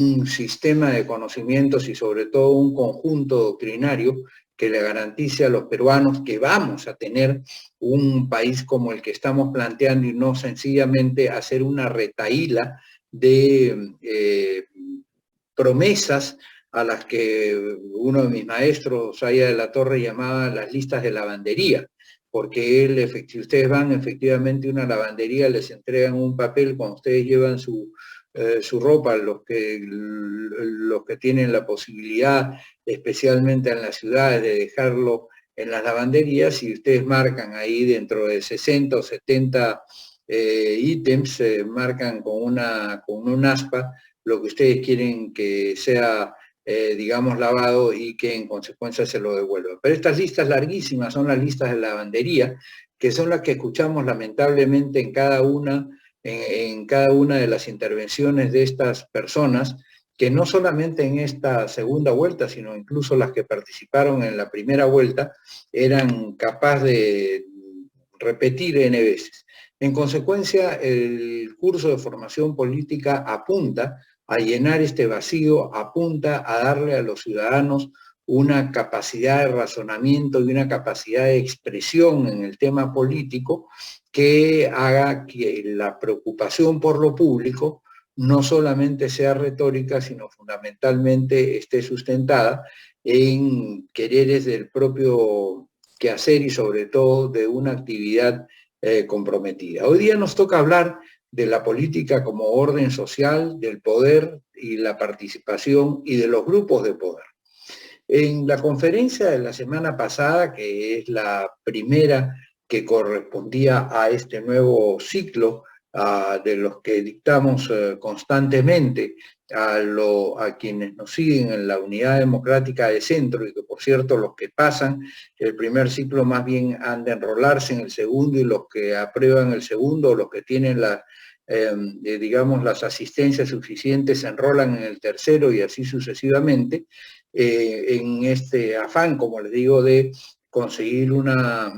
un sistema de conocimientos y sobre todo un conjunto doctrinario que le garantice a los peruanos que vamos a tener un país como el que estamos planteando y no sencillamente hacer una retahíla de promesas a las que uno de mis maestros, Saya de la Torre, llamaba las listas de lavandería, porque él, si ustedes van efectivamente a una lavandería, les entregan un papel cuando ustedes llevan su ropa, los que tienen la posibilidad, especialmente en las ciudades, de dejarlo en las lavanderías, y ustedes marcan ahí dentro de 60 o 70 ítems, marcan con un aspa lo que ustedes quieren que sea, digamos, lavado y que en consecuencia se lo devuelvan. Pero estas listas larguísimas son las listas de lavandería, que son las que escuchamos lamentablemente en cada una de las intervenciones de estas personas, que no solamente en esta segunda vuelta, sino incluso las que participaron en la primera vuelta, eran capaces de repetir N veces. En consecuencia, el curso de formación política apunta a llenar este vacío, apunta a darle a los ciudadanos una capacidad de razonamiento y una capacidad de expresión en el tema político que haga que la preocupación por lo público no solamente sea retórica, sino fundamentalmente esté sustentada en quereres del propio quehacer y sobre todo de una actividad comprometida. Hoy día nos toca hablar de la política como orden social, del poder y la participación y de los grupos de poder. En la conferencia de la semana pasada, que es la primera que correspondía a este nuevo ciclo de los que dictamos constantemente a quienes nos siguen en la Unidad Democrática de Centro, y que por cierto los que pasan el primer ciclo más bien han de enrolarse en el segundo, y los que aprueban el segundo, los que tienen digamos, las asistencias suficientes se enrolan en el tercero y así sucesivamente, en este afán, como les digo, de conseguir una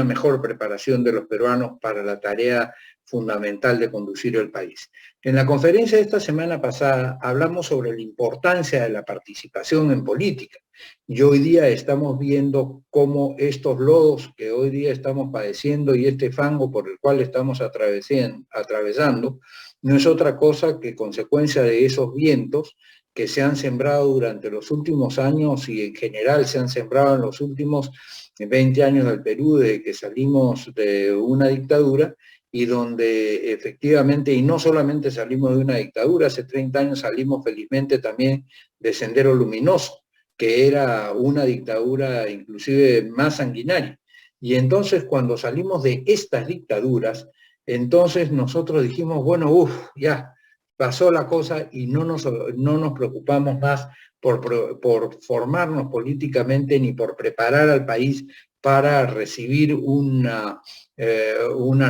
mejor preparación de los peruanos para la tarea fundamental de conducir el país. En la conferencia de esta semana pasada hablamos sobre la importancia de la participación en política, y hoy día estamos viendo cómo estos lodos que hoy día estamos padeciendo y este fango por el cual estamos atravesando no es otra cosa que consecuencia de esos vientos que se han sembrado durante los últimos años y en general se han sembrado en los últimos 20 años del Perú, desde que salimos de una dictadura, y donde efectivamente, y no solamente salimos de una dictadura, hace 30 años salimos felizmente también de Sendero Luminoso, que era una dictadura inclusive más sanguinaria. Y entonces cuando salimos de estas dictaduras, entonces nosotros dijimos, bueno, ya, pasó la cosa y no nos preocupamos más por formarnos políticamente ni por preparar al país para recibir una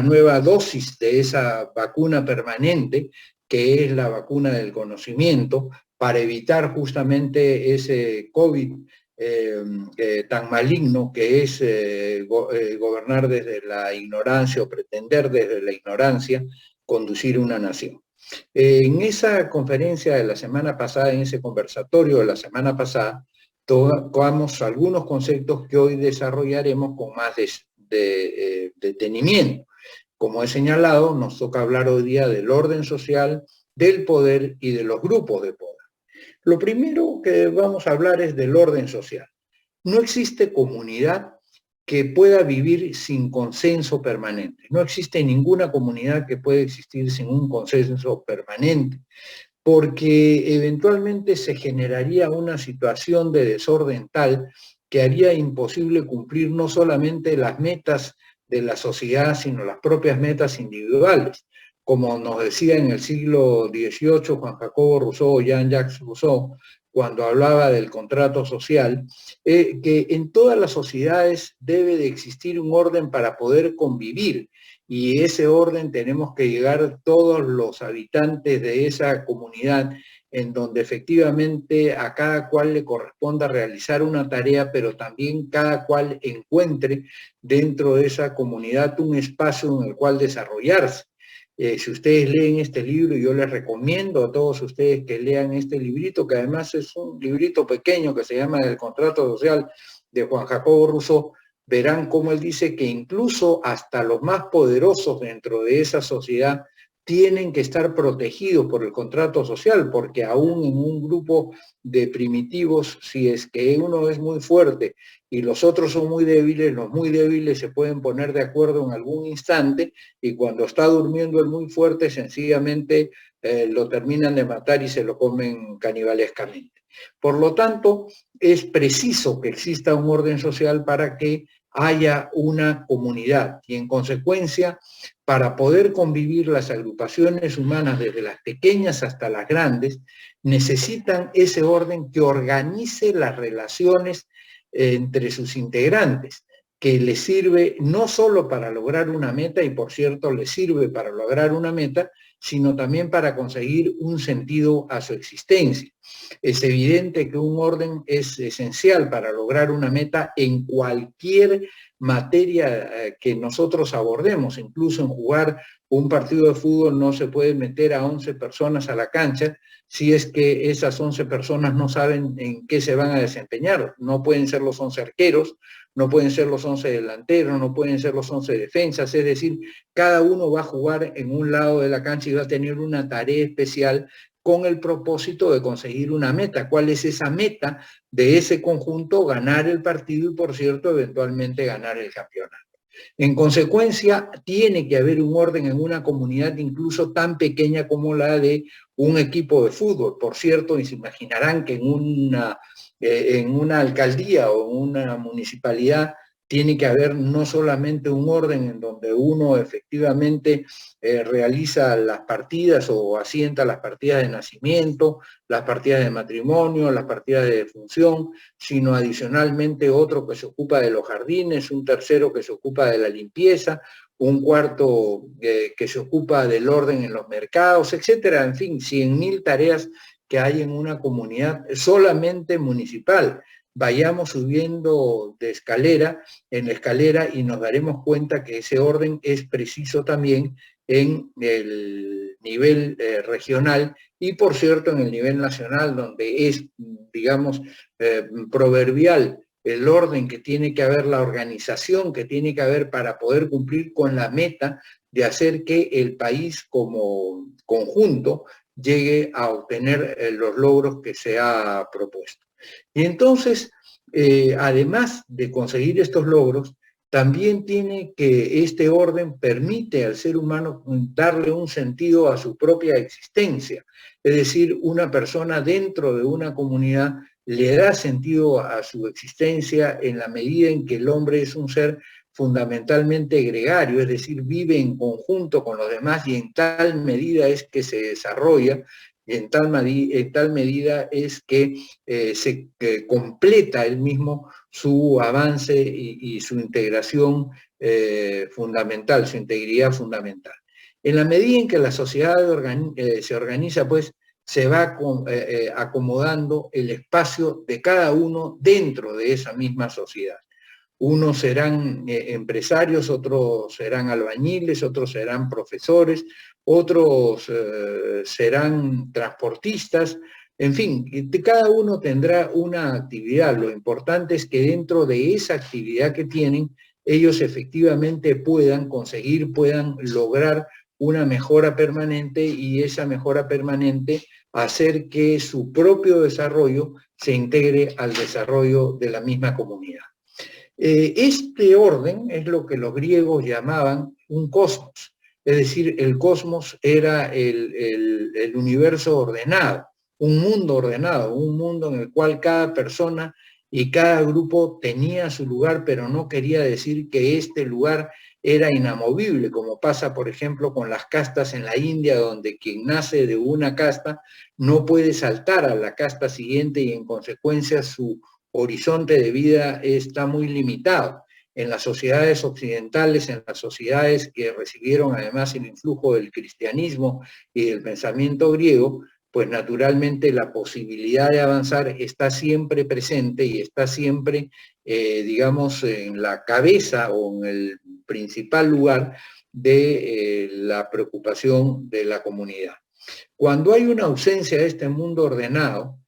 nueva dosis de esa vacuna permanente, que es la vacuna del conocimiento, para evitar justamente ese COVID tan maligno que es gobernar desde la ignorancia o pretender desde la ignorancia conducir una nación. En esa conferencia de la semana pasada, en ese conversatorio de la semana pasada, tocamos algunos conceptos que hoy desarrollaremos con más detenimiento. Como he señalado, nos toca hablar hoy día del orden social, del poder y de los grupos de poder. Lo primero que vamos a hablar es del orden social. No existe comunidad que pueda vivir sin consenso permanente. No existe ninguna comunidad que pueda existir sin un consenso permanente, porque eventualmente se generaría una situación de desorden tal que haría imposible cumplir no solamente las metas de la sociedad, sino las propias metas individuales. Como nos decía en el siglo XVIII Juan Jacobo Rousseau, Jean-Jacques Rousseau, cuando hablaba del contrato social, que en todas las sociedades debe de existir un orden para poder convivir, y ese orden tenemos que llegar todos los habitantes de esa comunidad, en donde efectivamente a cada cual le corresponda realizar una tarea, pero también cada cual encuentre dentro de esa comunidad un espacio en el cual desarrollarse. Si ustedes leen este libro, yo les recomiendo a todos ustedes que lean este librito, que además es un librito pequeño que se llama El contrato social de Juan Jacobo Rousseau. Verán cómo él dice que incluso hasta los más poderosos dentro de esa sociedad tienen que estar protegidos por el contrato social, porque aún en un grupo de primitivos, si es que uno es muy fuerte y los otros son muy débiles, los muy débiles se pueden poner de acuerdo en algún instante y cuando está durmiendo el muy fuerte, sencillamente lo terminan de matar y se lo comen canibalescamente. Por lo tanto, es preciso que exista un orden social para que haya una comunidad y en consecuencia, para poder convivir las agrupaciones humanas desde las pequeñas hasta las grandes, necesitan ese orden que organice las relaciones entre sus integrantes, que les sirve no solo para lograr una meta, y por cierto les sirve para lograr una meta, sino también para conseguir un sentido a su existencia. Es evidente que un orden es esencial para lograr una meta en cualquier materia que nosotros abordemos, incluso en jugar un partido de fútbol no se puede meter a 11 personas a la cancha si es que esas 11 personas no saben en qué se van a desempeñar. No pueden ser los 11 arqueros, no pueden ser los 11 delanteros, no pueden ser los 11 defensas, es decir, cada uno va a jugar en un lado de la cancha y va a tener una tarea especial con el propósito de conseguir una meta. ¿Cuál es esa meta de ese conjunto? Ganar el partido y, por cierto, eventualmente ganar el campeonato. En consecuencia, tiene que haber un orden en una comunidad incluso tan pequeña como la de un equipo de fútbol. Por cierto, y se imaginarán que en una alcaldía o en una municipalidad tiene que haber no solamente un orden en donde uno efectivamente realiza las partidas o asienta las partidas de nacimiento, las partidas de matrimonio, las partidas de defunción, sino adicionalmente otro que se ocupa de los jardines, un tercero que se ocupa de la limpieza, un cuarto que se ocupa del orden en los mercados, etcétera. En fin, 100.000 tareas que hay en una comunidad solamente municipal. Vayamos subiendo de escalera en la escalera y nos daremos cuenta que ese orden es preciso también en el nivel regional y, por cierto, en el nivel nacional, donde es, digamos, proverbial el orden que tiene que haber, la organización que tiene que haber para poder cumplir con la meta de hacer que el país como conjunto llegue a obtener los logros que se ha propuesto. Y entonces, además de conseguir estos logros, también tiene que este orden permite al ser humano darle un sentido a su propia existencia. Es decir, una persona dentro de una comunidad le da sentido a su existencia en la medida en que el hombre es un ser fundamentalmente gregario, es decir, vive en conjunto con los demás y en tal medida es que se desarrolla, y en tal medida es que se completa él mismo su avance y su integración fundamental, su integridad fundamental. En la medida en que la sociedad se organiza, pues, se va acomodando el espacio de cada uno dentro de esa misma sociedad. Unos serán empresarios, otros serán albañiles, otros serán profesores, otros serán transportistas, en fin, cada uno tendrá una actividad. Lo importante es que dentro de esa actividad que tienen, ellos efectivamente puedan conseguir, puedan lograr una mejora permanente y esa mejora permanente hacer que su propio desarrollo se integre al desarrollo de la misma comunidad. Este orden es lo que los griegos llamaban un cosmos, es decir, el cosmos era el universo ordenado, un mundo en el cual cada persona y cada grupo tenía su lugar, pero no quería decir que este lugar era inamovible, como pasa, por ejemplo, con las castas en la India, donde quien nace de una casta no puede saltar a la casta siguiente y en consecuencia su horizonte de vida está muy limitado. En las sociedades occidentales, en las sociedades que recibieron además el influjo del cristianismo y del pensamiento griego, pues naturalmente la posibilidad de avanzar está siempre presente y está siempre, digamos, en la cabeza o en el principal lugar de la preocupación de la comunidad. Cuando hay una ausencia de este mundo ordenado,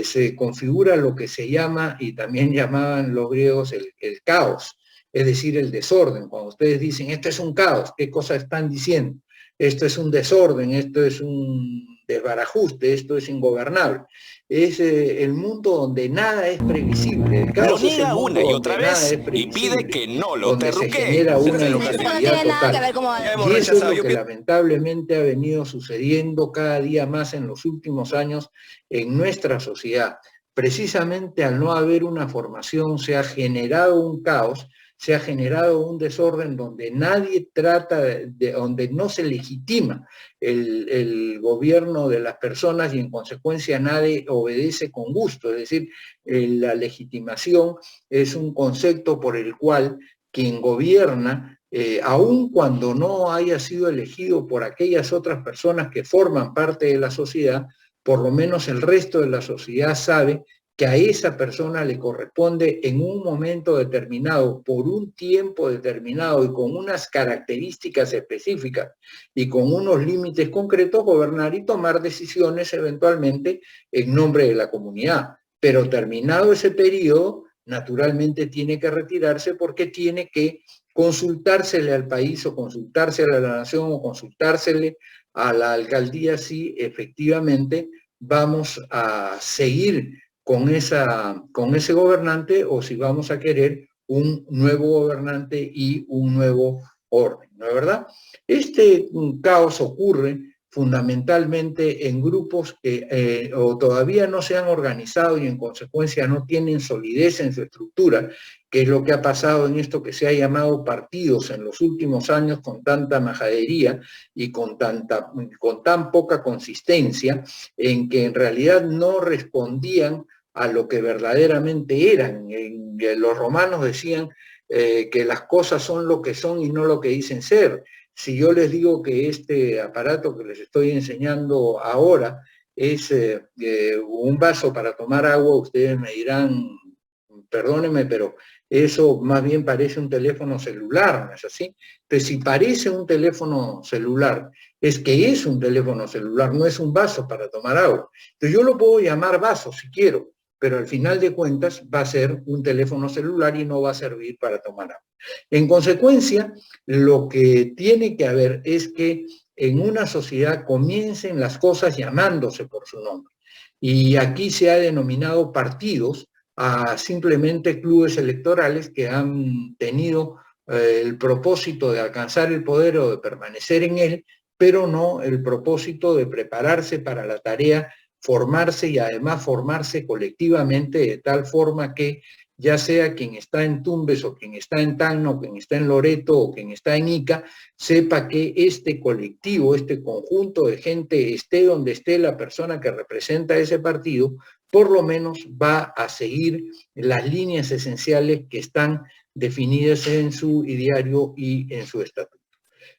se configura lo que se llama, y también llamaban los griegos, el caos, es decir, el desorden. Cuando ustedes dicen, esto es un caos, ¿qué cosa están diciendo? Esto es un desorden, esto es un desbarajuste, esto es ingobernable. Es el mundo donde nada es previsible. El caos es el mundo donde nada es previsible, que no lo donde se genera una inestabilidad total. Y eso es lo que lamentablemente ha venido sucediendo cada día más en los últimos años en nuestra sociedad. Precisamente al no haber una formación se ha generado un caos, se ha generado un desorden donde nadie trata, donde no se legitima el gobierno de las personas y en consecuencia nadie obedece con gusto. Es decir, la legitimación es un concepto por el cual quien gobierna, aun cuando no haya sido elegido por aquellas otras personas que forman parte de la sociedad, por lo menos el resto de la sociedad sabe que a esa persona le corresponde en un momento determinado, por un tiempo determinado y con unas características específicas y con unos límites concretos, gobernar y tomar decisiones eventualmente en nombre de la comunidad. Pero terminado ese periodo, naturalmente tiene que retirarse porque tiene que consultársele al país o consultársele a la nación o consultársele a la alcaldía si efectivamente vamos a seguir con ese gobernante o si vamos a querer un nuevo gobernante y un nuevo orden, ¿no es verdad? Este caos ocurre fundamentalmente en grupos que o todavía no se han organizado y en consecuencia no tienen solidez en su estructura, que es lo que ha pasado en esto que se ha llamado partidos en los últimos años con tanta majadería y con tan poca consistencia, en que en realidad no respondían a lo que verdaderamente eran. Los romanos decían que las cosas son lo que son y no lo que dicen ser. Si yo les digo que este aparato que les estoy enseñando ahora es un vaso para tomar agua, ustedes me dirán, perdónenme, pero eso más bien parece un teléfono celular, ¿no es así? Entonces, si parece un teléfono celular, es que es un teléfono celular, no es un vaso para tomar agua. Entonces, yo lo puedo llamar vaso si quiero, pero al final de cuentas va a ser un teléfono celular y no va a servir para tomar agua. En consecuencia, lo que tiene que haber es que en una sociedad comiencen las cosas llamándose por su nombre. Y aquí se ha denominado partidos a simplemente clubes electorales que han tenido el propósito de alcanzar el poder o de permanecer en él, pero no el propósito de prepararse para la tarea, formarse y además formarse colectivamente de tal forma que ya sea quien está en Tumbes o quien está en Tacna o quien está en Loreto o quien está en Ica, sepa que este colectivo, este conjunto de gente, esté donde esté la persona que representa ese partido, por lo menos va a seguir las líneas esenciales que están definidas en su ideario y en su estatuto.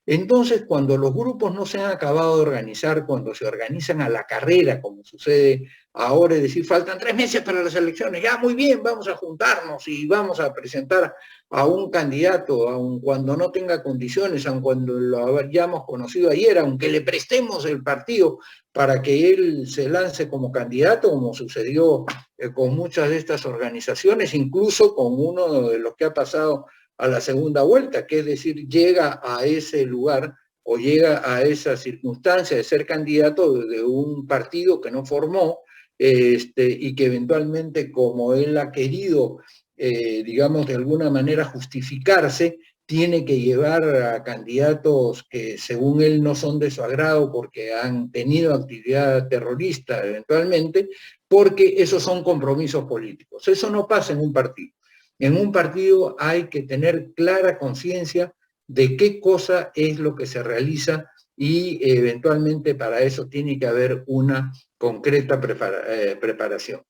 Entonces, cuando los grupos no se han acabado de organizar, cuando se organizan a la carrera, como sucede ahora, es decir, faltan 3 meses para las elecciones, ya muy bien, vamos a juntarnos y vamos a presentar a un candidato, aun cuando no tenga condiciones, aun cuando lo hayamos conocido ayer, aunque le prestemos el partido para que él se lance como candidato, como sucedió con muchas de estas organizaciones, incluso con uno de los que ha pasado a la segunda vuelta, que es decir, llega a ese lugar o llega a esa circunstancia de ser candidato de un partido que no formó y que eventualmente, como él ha querido, digamos, de alguna manera justificarse, tiene que llevar a candidatos que según él no son de su agrado porque han tenido actividad terrorista eventualmente, porque esos son compromisos políticos. Eso no pasa en un partido. En un partido hay que tener clara conciencia de qué cosa es lo que se realiza y eventualmente para eso tiene que haber una concreta preparación.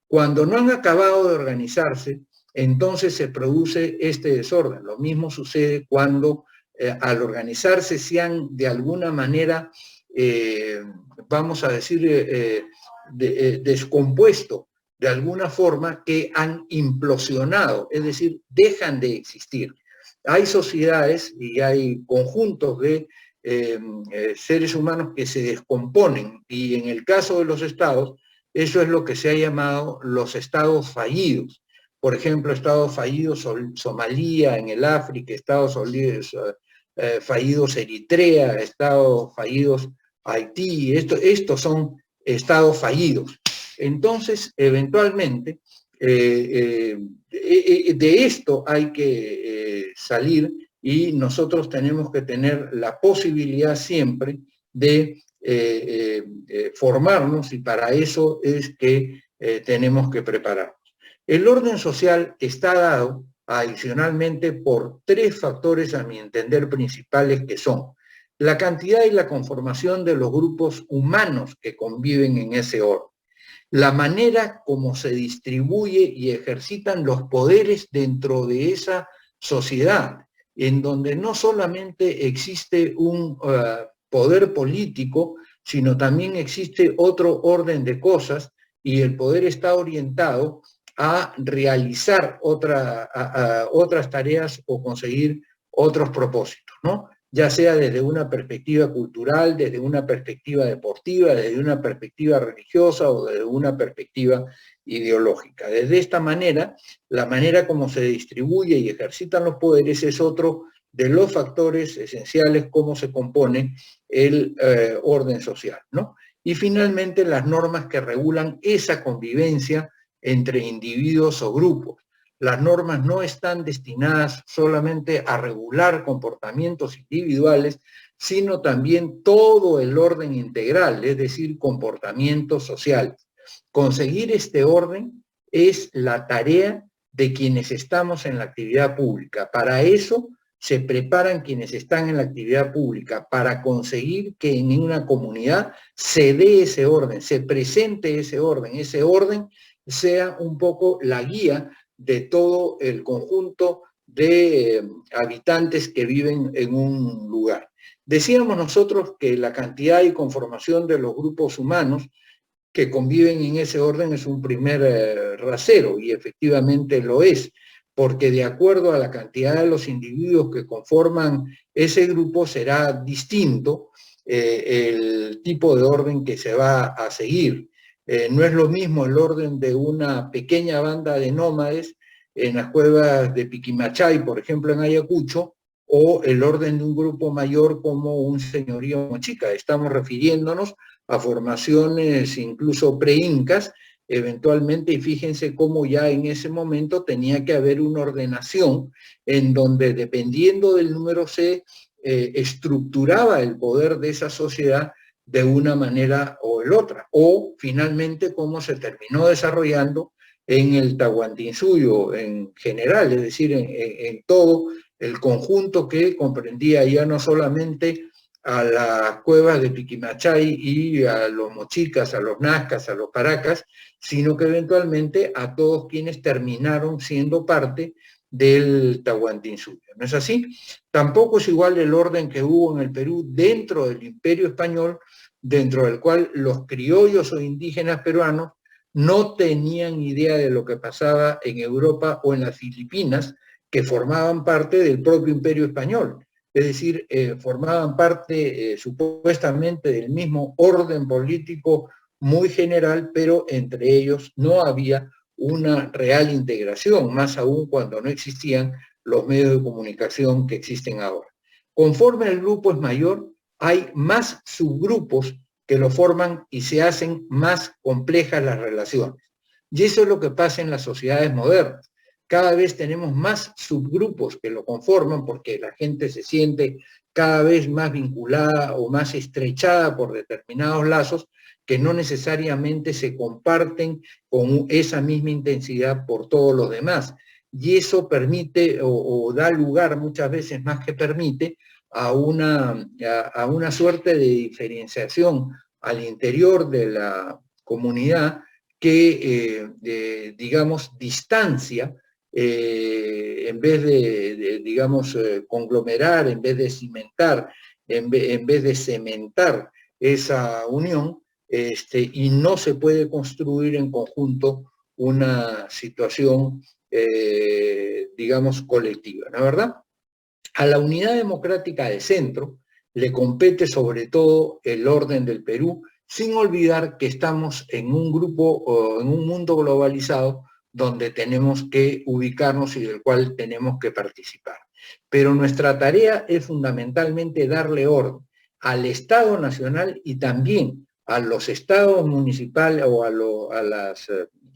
Cuando no han acabado de organizarse, entonces se produce este desorden. Lo mismo sucede cuando al organizarse se han de alguna manera, vamos a decir, descompuesto de alguna forma, que han implosionado, es decir, dejan de existir. hay sociedades y hay conjuntos de seres humanos que se descomponen, y en el caso de los estados, eso es lo que se ha llamado los estados fallidos. Por ejemplo, estados fallidos Somalia en el África, estados fallidos Eritrea, estados fallidos Haití, estos son estados fallidos. Entonces, eventualmente, de esto hay que salir, y nosotros tenemos que tener la posibilidad siempre de formarnos, y para eso es que tenemos que prepararnos. El orden social está dado adicionalmente por tres factores, a mi entender, principales, que son la cantidad y la conformación de los grupos humanos que conviven en ese orden, la manera como se distribuye y ejercitan los poderes dentro de esa sociedad, en donde no solamente existe un poder político, sino también existe otro orden de cosas, y el poder está orientado a realizar otras tareas o conseguir otros propósitos, ¿no? Ya sea desde una perspectiva cultural, desde una perspectiva deportiva, desde una perspectiva religiosa o desde una perspectiva ideológica. Desde esta manera, la manera como se distribuye y ejercitan los poderes es otro de los factores esenciales cómo se compone el orden social, ¿no? Y finalmente, las normas que regulan esa convivencia entre individuos o grupos. Las normas no están destinadas solamente a regular comportamientos individuales, sino también todo el orden integral, es decir, comportamientos sociales. Conseguir este orden es la tarea de quienes estamos en la actividad pública. Para eso se preparan quienes están en la actividad pública, para conseguir que en una comunidad se dé ese orden, se presente ese orden sea un poco la guía de todo el conjunto de habitantes que viven en un lugar. Decíamos nosotros que la cantidad y conformación de los grupos humanos que conviven en ese orden es un primer rasero, y efectivamente lo es, porque de acuerdo a la cantidad de los individuos que conforman ese grupo será distinto el tipo de orden que se va a seguir. No es lo mismo el orden de una pequeña banda de nómades en las cuevas de Piquimachay, por ejemplo, en Ayacucho, o el orden de un grupo mayor como un señorío mochica. Estamos refiriéndonos a formaciones incluso pre-incas, eventualmente, y fíjense cómo ya en ese momento tenía que haber una ordenación en donde, dependiendo del número, se estructuraba el poder de esa sociedad de una manera o el otra, o finalmente cómo se terminó desarrollando en el Tahuantinsuyo en general, es decir, en todo el conjunto que comprendía ya no solamente a las cuevas de Piquimachay y a los mochicas, a los nazcas, a los paracas, sino que eventualmente a todos quienes terminaron siendo parte del Tahuantinsuyo. ¿No es así? Tampoco es igual el orden que hubo en el Perú dentro del Imperio Español, dentro del cual los criollos o indígenas peruanos no tenían idea de lo que pasaba en Europa o en las Filipinas, que formaban parte del propio Imperio Español. Es decir, formaban parte supuestamente del mismo orden político muy general, pero entre ellos no había una real integración, más aún cuando no existían los medios de comunicación que existen ahora. Conforme el grupo es mayor, hay más subgrupos que lo forman y se hacen más complejas las relaciones. Y eso es lo que pasa en las sociedades modernas. Cada vez tenemos más subgrupos que lo conforman, porque la gente se siente cada vez más vinculada o más estrechada por determinados lazos que no necesariamente se comparten con esa misma intensidad por todos los demás. Y eso permite o da lugar, muchas veces más que permite, a una suerte de diferenciación al interior de la comunidad que, digamos, distancia, en vez de digamos, conglomerar, en vez de cimentar, en vez de cementar esa unión, y no se puede construir en conjunto una situación, digamos, colectiva, ¿no es verdad? A la Unidad Democrática de Centro le compete sobre todo el orden del Perú, sin olvidar que estamos en un grupo o en un mundo globalizado donde tenemos que ubicarnos y del cual tenemos que participar. Pero nuestra tarea es fundamentalmente darle orden al Estado Nacional y también a los estados municipales o a las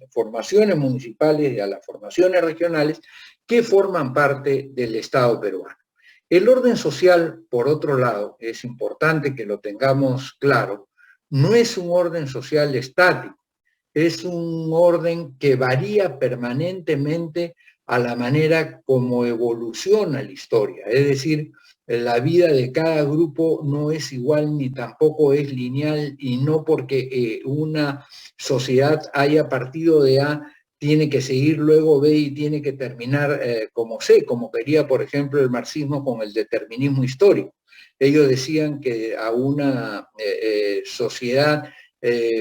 formaciones municipales y a las formaciones regionales que forman parte del Estado peruano. El orden social, por otro lado, es importante que lo tengamos claro, no es un orden social estático, es un orden que varía permanentemente a la manera como evoluciona la historia. Es decir, la vida de cada grupo no es igual ni tampoco es lineal, y no porque una sociedad haya partido de A tiene que seguir luego B y tiene que terminar como C, como quería, por ejemplo, el marxismo con el determinismo histórico. Ellos decían que a una sociedad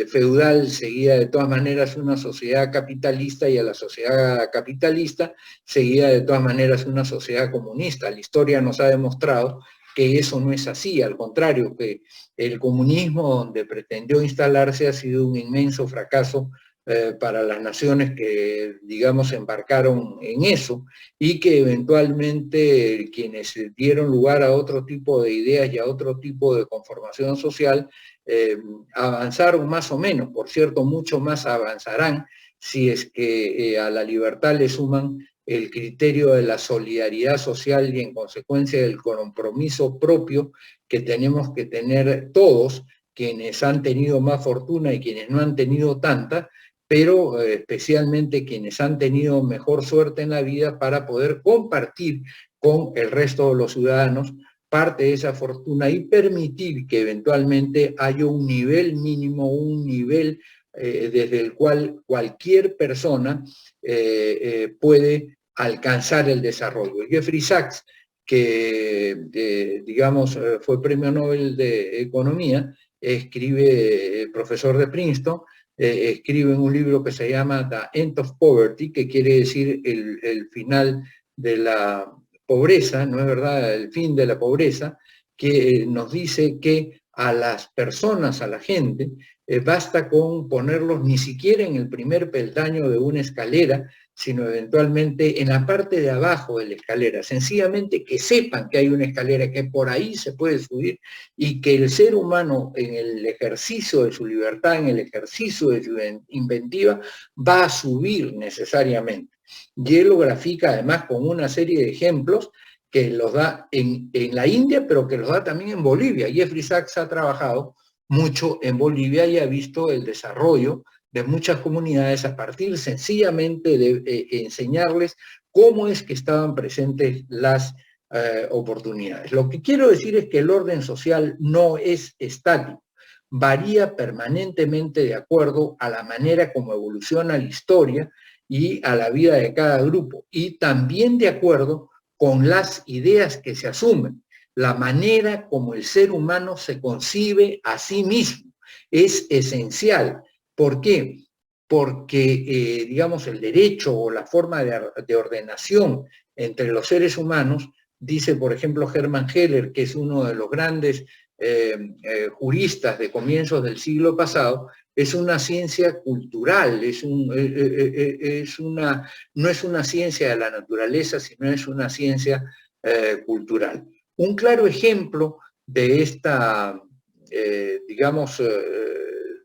feudal seguía de todas maneras una sociedad capitalista, y a la sociedad capitalista seguía de todas maneras una sociedad comunista. La historia nos ha demostrado que eso no es así, al contrario, que el comunismo donde pretendió instalarse ha sido un inmenso fracaso para las naciones que, digamos, embarcaron en eso, y que eventualmente quienes dieron lugar a otro tipo de ideas y a otro tipo de conformación social avanzaron más o menos. Por cierto, mucho más avanzarán si es que a la libertad le suman el criterio de la solidaridad social y en consecuencia del compromiso propio que tenemos que tener todos, quienes han tenido más fortuna y quienes no han tenido tanta, pero especialmente quienes han tenido mejor suerte en la vida, para poder compartir con el resto de los ciudadanos parte de esa fortuna y permitir que eventualmente haya un nivel mínimo, un nivel desde el cual cualquier persona puede alcanzar el desarrollo. Jeffrey Sachs, que digamos fue premio Nobel de Economía, escribe, profesor de Princeton, escribe en un libro que se llama The End of Poverty, que quiere decir el final de la pobreza, ¿no es verdad?, el fin de la pobreza, que nos dice que a las personas, a la gente, basta con ponerlos ni siquiera en el primer peldaño de una escalera, sino eventualmente en la parte de abajo de la escalera, sencillamente que sepan que hay una escalera, que por ahí se puede subir, y que el ser humano en el ejercicio de su libertad, en el ejercicio de su inventiva, va a subir necesariamente. Y él lo grafica además con una serie de ejemplos que los da en la India, pero que los da también en Bolivia. Jeffrey Sachs ha trabajado mucho en Bolivia y ha visto el desarrollo de muchas comunidades a partir sencillamente de enseñarles cómo es que estaban presentes las oportunidades. Lo que quiero decir es que el orden social no es estático, varía permanentemente de acuerdo a la manera como evoluciona la historia y a la vida de cada grupo, y también de acuerdo con las ideas que se asumen, la manera como el ser humano se concibe a sí mismo. Es esencial. ¿Por qué? Porque, digamos, el derecho o la forma de ordenación entre los seres humanos, dice, por ejemplo, Hermann Heller, que es uno de los grandes juristas de comienzos del siglo pasado, es una ciencia cultural, no es una ciencia de la naturaleza, sino es una ciencia cultural. Un claro ejemplo de esta, digamos,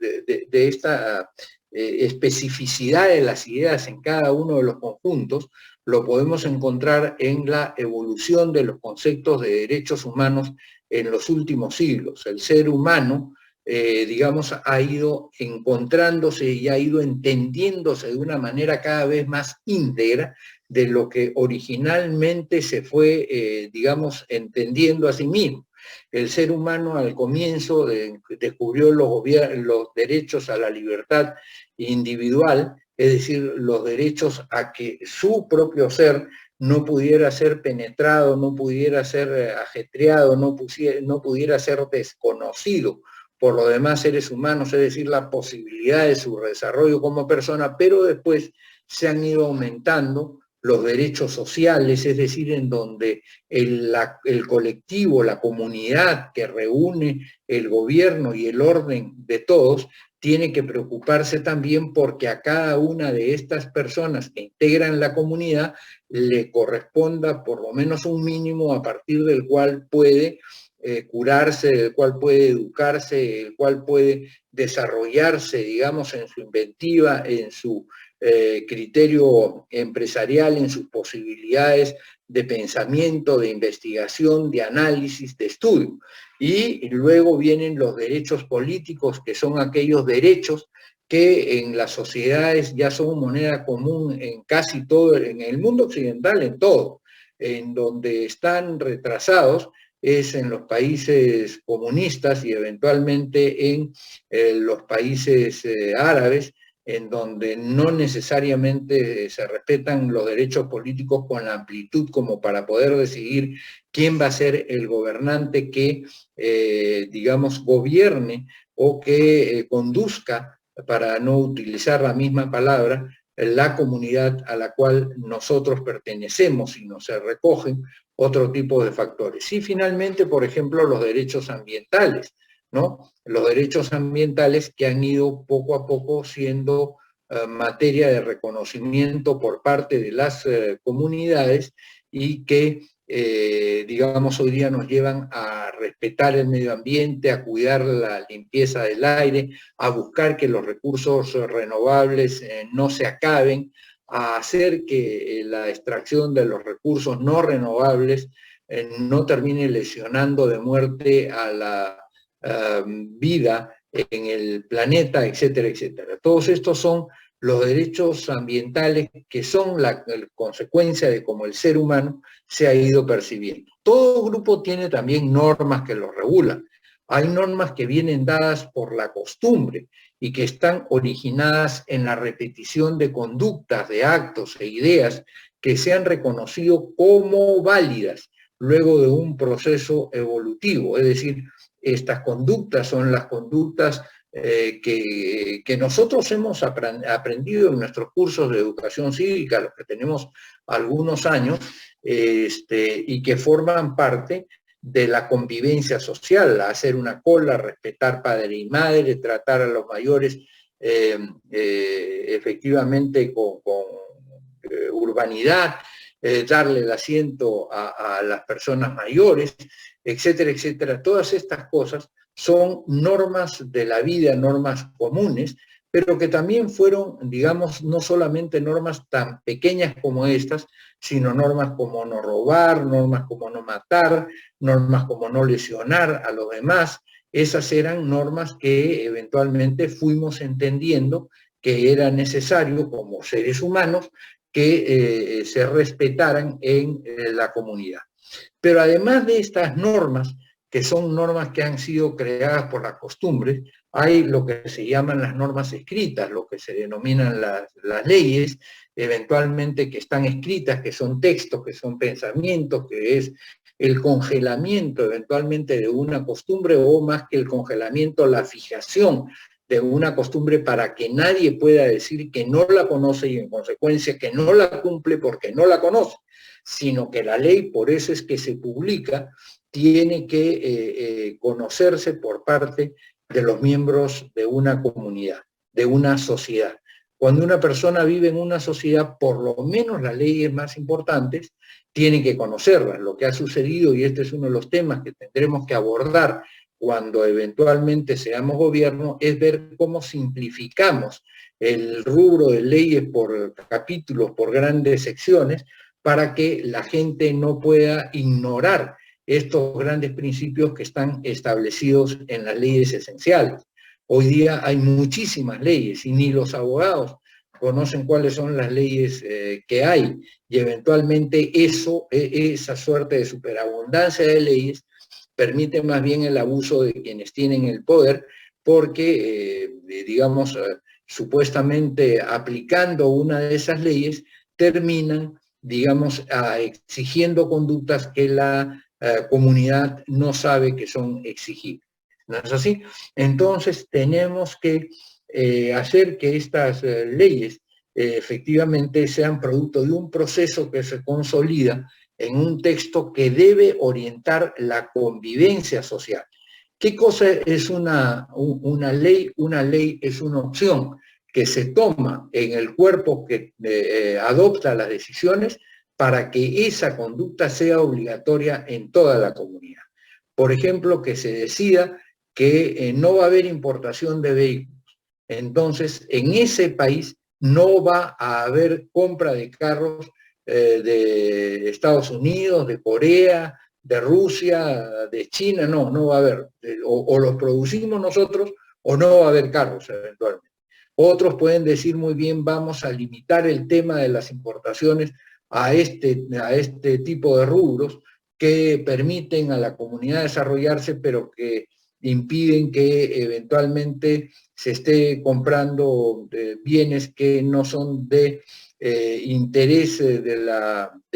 de esta especificidad de las ideas en cada uno de los conjuntos, lo podemos encontrar en la evolución de los conceptos de derechos humanos en los últimos siglos. El ser humano, digamos, ha ido encontrándose y ha ido entendiéndose de una manera cada vez más íntegra de lo que originalmente se fue, digamos, entendiendo a sí mismo. El ser humano al comienzo descubrió los derechos a la libertad individual, es decir, los derechos a que su propio ser no pudiera ser penetrado, no pudiera ser ajetreado, no pudiera ser desconocido por los demás seres humanos, es decir, la posibilidad de su desarrollo como persona, pero después se han ido aumentando los derechos sociales, es decir, en donde el colectivo, la comunidad que reúne el gobierno y el orden de todos, tiene que preocuparse también porque a cada una de estas personas que integran la comunidad le corresponda por lo menos un mínimo a partir del cual puede curarse, del cual puede educarse, el cual puede desarrollarse, digamos, en su inventiva, en su criterio empresarial, en sus posibilidades de pensamiento, de investigación, de análisis, de estudio. Y luego vienen los derechos políticos, que son aquellos derechos que en las sociedades ya son moneda común en casi todo, en el mundo occidental, en todo. En donde están retrasados es en los países comunistas y eventualmente en los países árabes, en donde no necesariamente se respetan los derechos políticos con la amplitud como para poder decidir quién va a ser el gobernante que, digamos, gobierne o que conduzca, para no utilizar la misma palabra, la comunidad a la cual nosotros pertenecemos y no se recogen otro tipo de factores. Y finalmente, por ejemplo, los derechos ambientales, ¿no? Los derechos ambientales que han ido poco a poco siendo materia de reconocimiento por parte de las comunidades y que, digamos, hoy día nos llevan a respetar el medio ambiente, a cuidar la limpieza del aire, a buscar que los recursos renovables no se acaben, a hacer que la extracción de los recursos no renovables no termine lesionando de muerte a la vida en el planeta, etcétera, etcétera. Todos estos son los derechos ambientales que son la consecuencia de cómo el ser humano se ha ido percibiendo. Todo grupo tiene también normas que lo regulan. Hay normas que vienen dadas por la costumbre y que están originadas en la repetición de conductas, de actos e ideas que se han reconocido como válidas luego de un proceso evolutivo. Es decir, estas conductas son las conductas que nosotros hemos aprendido en nuestros cursos de educación cívica, los que tenemos algunos años, y que forman parte de la convivencia social, hacer una cola, respetar padre y madre, tratar a los mayores efectivamente con urbanidad, darle el asiento a las personas mayores, etcétera, etcétera. Todas estas cosas son normas de la vida, normas comunes, pero que también fueron, digamos, no solamente normas tan pequeñas como estas, sino normas como no robar, normas como no matar, normas como no lesionar a los demás. Esas eran normas que eventualmente fuimos entendiendo que era necesario como seres humanos que se respetaran en la comunidad. Pero además de estas normas, que son normas que han sido creadas por las costumbres, hay lo que se llaman las normas escritas, lo que se denominan las leyes, eventualmente que están escritas, que son textos, que son pensamientos, que es el congelamiento eventualmente de una costumbre, o más que el congelamiento, la fijación de una costumbre para que nadie pueda decir que no la conoce y en consecuencia que no la cumple porque no la conoce, sino que la ley, por eso es que se publica, tiene que conocerse por parte de los miembros de una comunidad, de una sociedad. Cuando una persona vive en una sociedad, por lo menos las leyes más importantes tiene que conocerlas. Lo que ha sucedido, y este es uno de los temas que tendremos que abordar cuando eventualmente seamos gobierno, es ver cómo simplificamos el rubro de leyes por capítulos, por grandes secciones, para que la gente no pueda ignorar estos grandes principios que están establecidos en las leyes esenciales. Hoy día hay muchísimas leyes y ni los abogados conocen cuáles son las leyes que hay, y eventualmente esa suerte de superabundancia de leyes permite más bien el abuso de quienes tienen el poder, porque, digamos, supuestamente aplicando una de esas leyes, terminan, digamos, exigiendo conductas que la comunidad no sabe que son exigibles. ¿No es así? Entonces tenemos que hacer que estas leyes efectivamente sean producto de un proceso que se consolida en un texto que debe orientar la convivencia social. ¿Qué cosa es una ley? Una ley es una opción que se toma en el cuerpo que adopta las decisiones para que esa conducta sea obligatoria en toda la comunidad. Por ejemplo, que se decida que no va a haber importación de vehículos. Entonces, en ese país no va a haber compra de carros de Estados Unidos, de Corea, de Rusia, de China, no va a haber. O los producimos nosotros o no va a haber carros eventualmente. Otros pueden decir muy bien, vamos a limitar el tema de las importaciones a este tipo de rubros que permiten a la comunidad desarrollarse, pero que impiden que eventualmente se esté comprando bienes que no son de interés de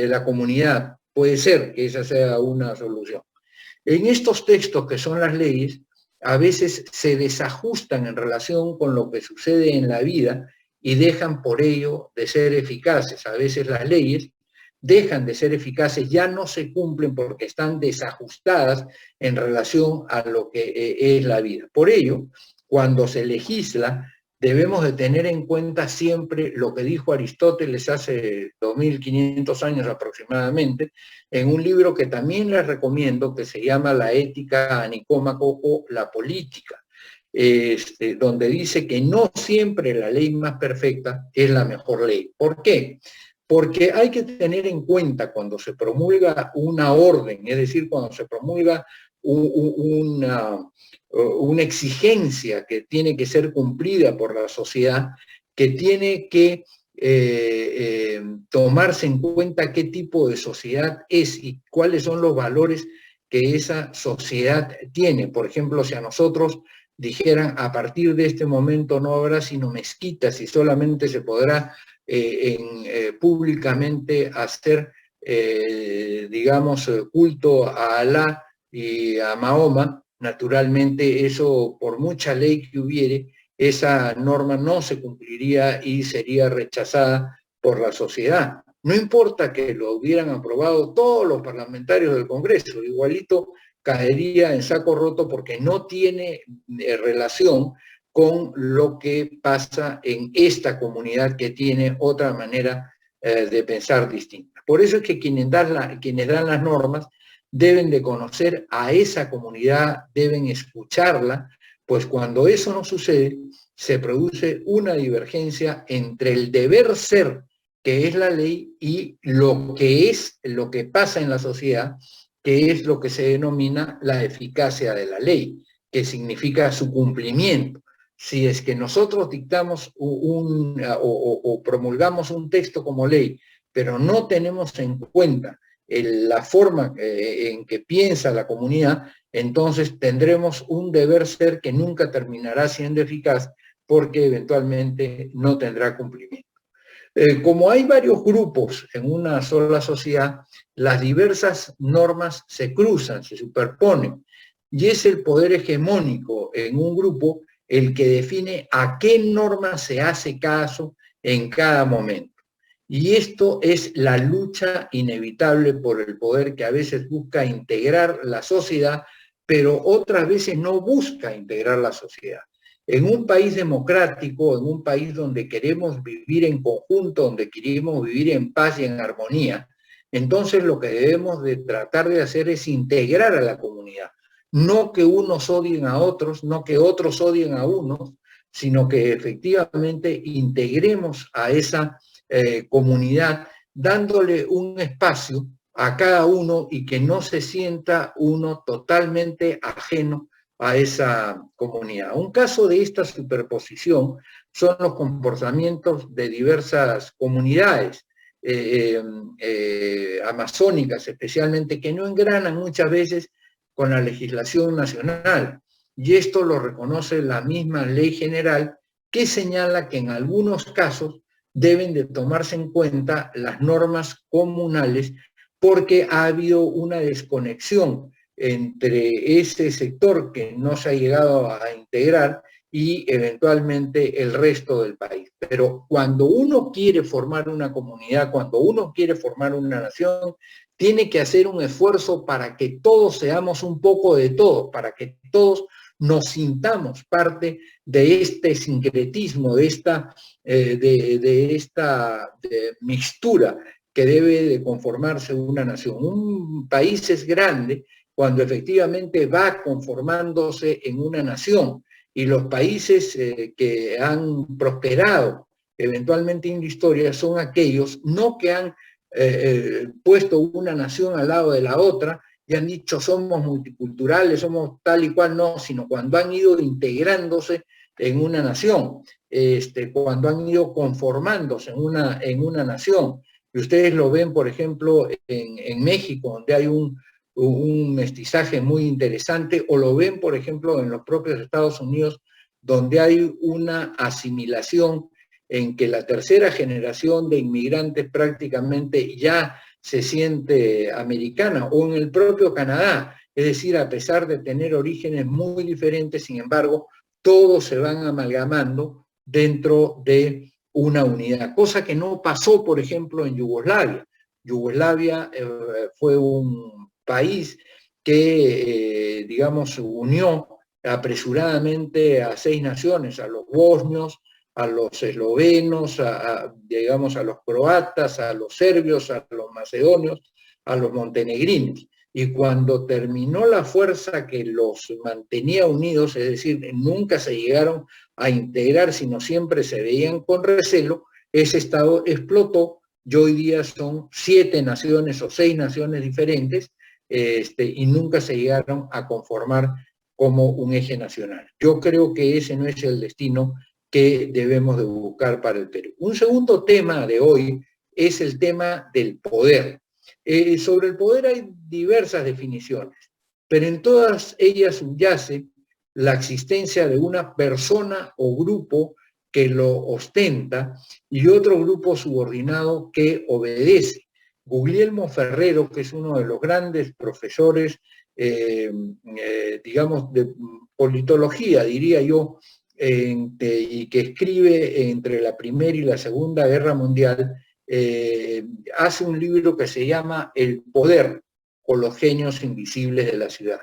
la comunidad. Puede ser que esa sea una solución. En estos textos que son las leyes, a veces se desajustan en relación con lo que sucede en la vida y dejan por ello de ser eficaces. A veces las leyes dejan de ser eficaces, ya no se cumplen porque están desajustadas en relación a lo que es la vida. Por ello, cuando se legisla, debemos de tener en cuenta siempre lo que dijo Aristóteles hace 2500 años aproximadamente, en un libro que también les recomiendo, que se llama La ética a Nicómaco o La política, donde dice que no siempre la ley más perfecta es la mejor ley. ¿Por qué? Porque hay que tener en cuenta cuando se promulga una orden, es decir, cuando se promulga una exigencia que tiene que ser cumplida por la sociedad, que tiene que tomarse en cuenta qué tipo de sociedad es y cuáles son los valores que esa sociedad tiene. Por ejemplo, si a nosotros dijeran a partir de este momento no habrá sino mezquitas y solamente se podrá públicamente hacer, digamos, culto a Alá y a Mahoma, naturalmente eso, por mucha ley que hubiere, esa norma no se cumpliría y sería rechazada por la sociedad. No importa que lo hubieran aprobado todos los parlamentarios del Congreso, igualito caería en saco roto porque no tiene relación con lo que pasa en esta comunidad que tiene otra manera de pensar distinta. Por eso es que quienes dan las normas deben de conocer a esa comunidad, deben escucharla, pues cuando eso no sucede, se produce una divergencia entre el deber ser, que es la ley, y lo que pasa en la sociedad, que es lo que se denomina la eficacia de la ley, que significa su cumplimiento. Si es que nosotros dictamos o promulgamos un texto como ley, pero no tenemos en cuenta la forma en que piensa la comunidad, entonces tendremos un deber ser que nunca terminará siendo eficaz porque eventualmente no tendrá cumplimiento. Como hay varios grupos en una sola sociedad, las diversas normas se cruzan, se superponen, y es el poder hegemónico en un grupo el que define a qué norma se hace caso en cada momento. Y esto es la lucha inevitable por el poder que a veces busca integrar la sociedad, pero otras veces no busca integrar la sociedad. En un país democrático, en un país donde queremos vivir en conjunto, donde queremos vivir en paz y en armonía, entonces lo que debemos de tratar de hacer es integrar a la comunidad. No que unos odien a otros, no que otros odien a unos, sino que efectivamente integremos a esa comunidad, dándole un espacio a cada uno y que no se sienta uno totalmente ajeno a esa comunidad. Un caso de esta superposición son los comportamientos de diversas comunidades amazónicas, especialmente, que no engranan muchas veces con la legislación nacional. Y esto lo reconoce la misma ley general, que señala que en algunos casos deben de tomarse en cuenta las normas comunales porque ha habido una desconexión entre ese sector que no se ha llegado a integrar y eventualmente el resto del país. Pero cuando uno quiere formar una comunidad, cuando uno quiere formar una nación, tiene que hacer un esfuerzo para que todos seamos un poco de todo, para que todos nos sintamos parte de este sincretismo, de esta mixtura que debe de conformarse una nación. Un país es grande cuando efectivamente va conformándose en una nación, y los países que han prosperado eventualmente en la historia son aquellos no que han puesto una nación al lado de la otra y han dicho somos multiculturales, somos tal y cual, no, sino cuando han ido integrándose en una nación, cuando han ido conformándose en una nación. Y ustedes lo ven, por ejemplo, en México, donde hay un mestizaje muy interesante, o lo ven, por ejemplo, en los propios Estados Unidos, donde hay una asimilación en que la tercera generación de inmigrantes prácticamente ya se siente americana, o en el propio Canadá. Es decir, a pesar de tener orígenes muy diferentes, sin embargo, todos se van amalgamando dentro de una unidad, cosa que no pasó, por ejemplo, en Yugoslavia. Yugoslavia fue un país que, digamos, unió apresuradamente a 6 naciones, a los bosnios, a los eslovenos, digamos, a los croatas, a los serbios, a los macedonios, a los montenegrinos. Y cuando terminó la fuerza que los mantenía unidos, es decir, nunca se llegaron a integrar, sino siempre se veían con recelo, ese Estado explotó y hoy día son 7 naciones o 6 naciones diferentes, y nunca se llegaron a conformar como un eje nacional. Yo creo que ese no es el destino que debemos de buscar para el Perú. Un segundo tema de hoy es el tema del poder. Sobre el poder hay diversas definiciones, pero en todas ellas subyace la existencia de una persona o grupo que lo ostenta y otro grupo subordinado que obedece. Guglielmo Ferrero, que es uno de los grandes profesores, digamos, de politología, diría yo, y que escribe entre la Primera y la Segunda Guerra Mundial, hace un libro que se llama El poder o los genios invisibles de la ciudad.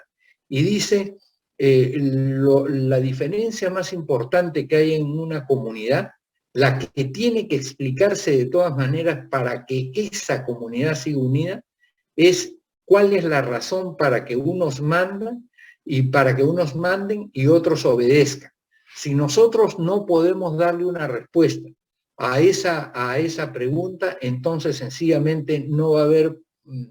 Y dice, la diferencia más importante que hay en una comunidad, la que tiene que explicarse de todas maneras para que esa comunidad siga unida, es cuál es la razón para que unos mandan y para que unos manden y otros obedezcan. Si nosotros no podemos darle una respuesta a esa pregunta, entonces sencillamente no va a haber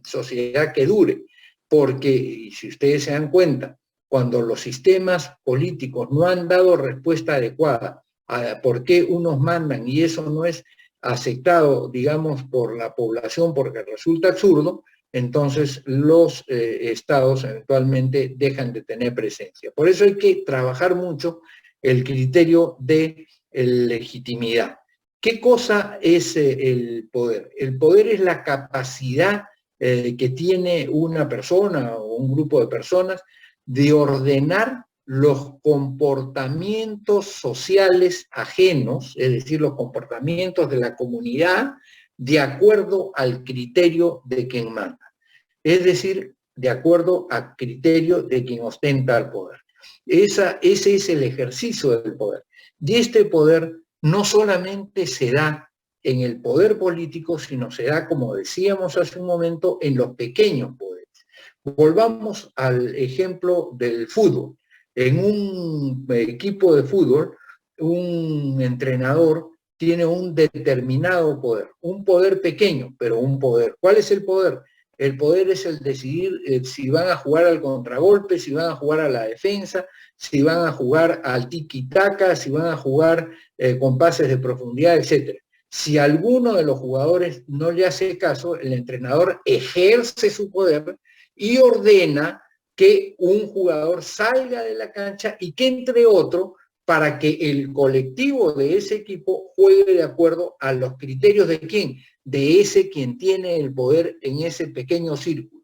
sociedad que dure, porque si ustedes se dan cuenta, cuando los sistemas políticos no han dado respuesta adecuada a por qué unos mandan y eso no es aceptado, digamos, por la población porque resulta absurdo, entonces los estados eventualmente dejan de tener presencia. Por eso hay que trabajar mucho el criterio de legitimidad. ¿Qué cosa es el poder? El poder es la capacidad que tiene una persona o un grupo de personas de ordenar los comportamientos sociales ajenos, es decir, los comportamientos de la comunidad, de acuerdo al criterio de quien manda. Es decir, de acuerdo al criterio de quien ostenta el poder. Ese es el ejercicio del poder. Y este poder no solamente se da en el poder político, sino se da, como decíamos hace un momento, en los pequeños poderes. Volvamos al ejemplo del fútbol. En un equipo de fútbol, un entrenador tiene un determinado poder, un poder pequeño, pero un poder. ¿Cuál es el poder? El poder es el decidir si van a jugar al contragolpe, si van a jugar a la defensa, si van a jugar al tiki-taka, si van a jugar con pases de profundidad, etc. Si alguno de los jugadores no le hace caso, el entrenador ejerce su poder y ordena que un jugador salga de la cancha y que entre otro para que el colectivo de ese equipo juegue de acuerdo a los criterios de quién, de ese quien tiene el poder en ese pequeño círculo.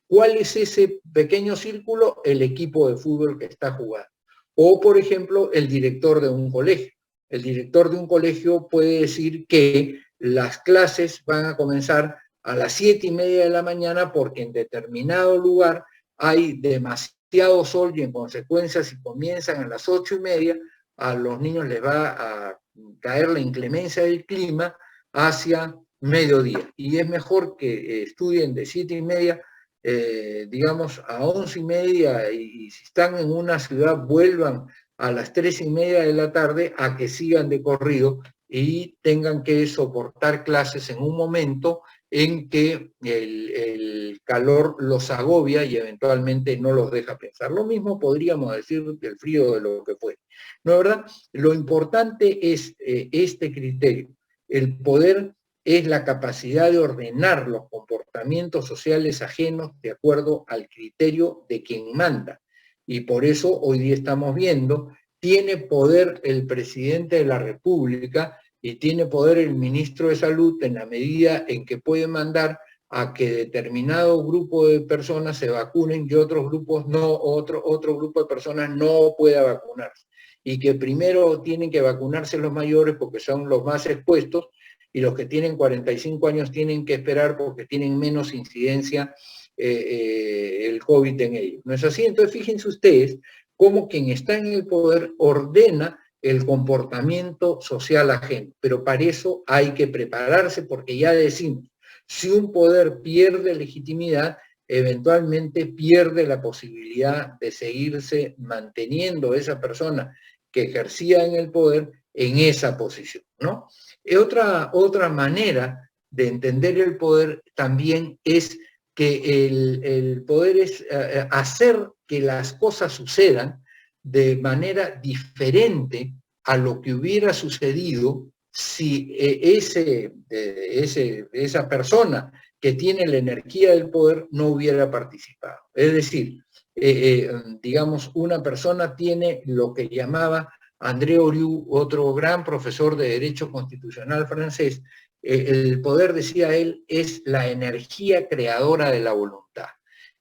¿Cuál es ese pequeño círculo? El equipo de fútbol que está jugando. O, por ejemplo, el director de un colegio. El director de un colegio puede decir que las clases van a comenzar a las 7:30 de la mañana porque en determinado lugar hay demasiado sol y en consecuencia si comienzan a las 8:30, a los niños les va a caer la inclemencia del clima hacia mediodía. Y es mejor que estudien de 7:30, digamos, a 11:30 y si están en una ciudad vuelvan a las 3:30 de la tarde a que sigan de corrido y tengan que soportar clases en un momento en que el calor los agobia y eventualmente no los deja pensar. Lo mismo podríamos decir del frío de lo que fue. ¿No es verdad? Lo importante es este criterio. El poder es la capacidad de ordenar los comportamientos sociales ajenos de acuerdo al criterio de quien manda. Y por eso hoy día estamos viendo, tiene poder el presidente de la República y tiene poder el ministro de Salud en la medida en que puede mandar a que determinado grupo de personas se vacunen y otros grupos no, otro grupo de personas no pueda vacunarse. Y que primero tienen que vacunarse los mayores porque son los más expuestos y los que tienen 45 años tienen que esperar porque tienen menos incidencia el COVID en ellos. ¿No es así? Entonces fíjense ustedes cómo quien está en el poder ordena el comportamiento social ajeno. Pero para eso hay que prepararse porque ya decimos, si un poder pierde legitimidad, eventualmente pierde la posibilidad de seguirse manteniendo esa persona que ejercía en el poder en esa posición, ¿no? Otra manera de entender el poder también es que el poder es hacer que las cosas sucedan de manera diferente a lo que hubiera sucedido si esa persona que tiene la energía del poder no hubiera participado. Es decir, digamos, una persona tiene lo que llamaba André Oriou, otro gran profesor de Derecho Constitucional francés, el poder, decía él, es la energía creadora de la voluntad.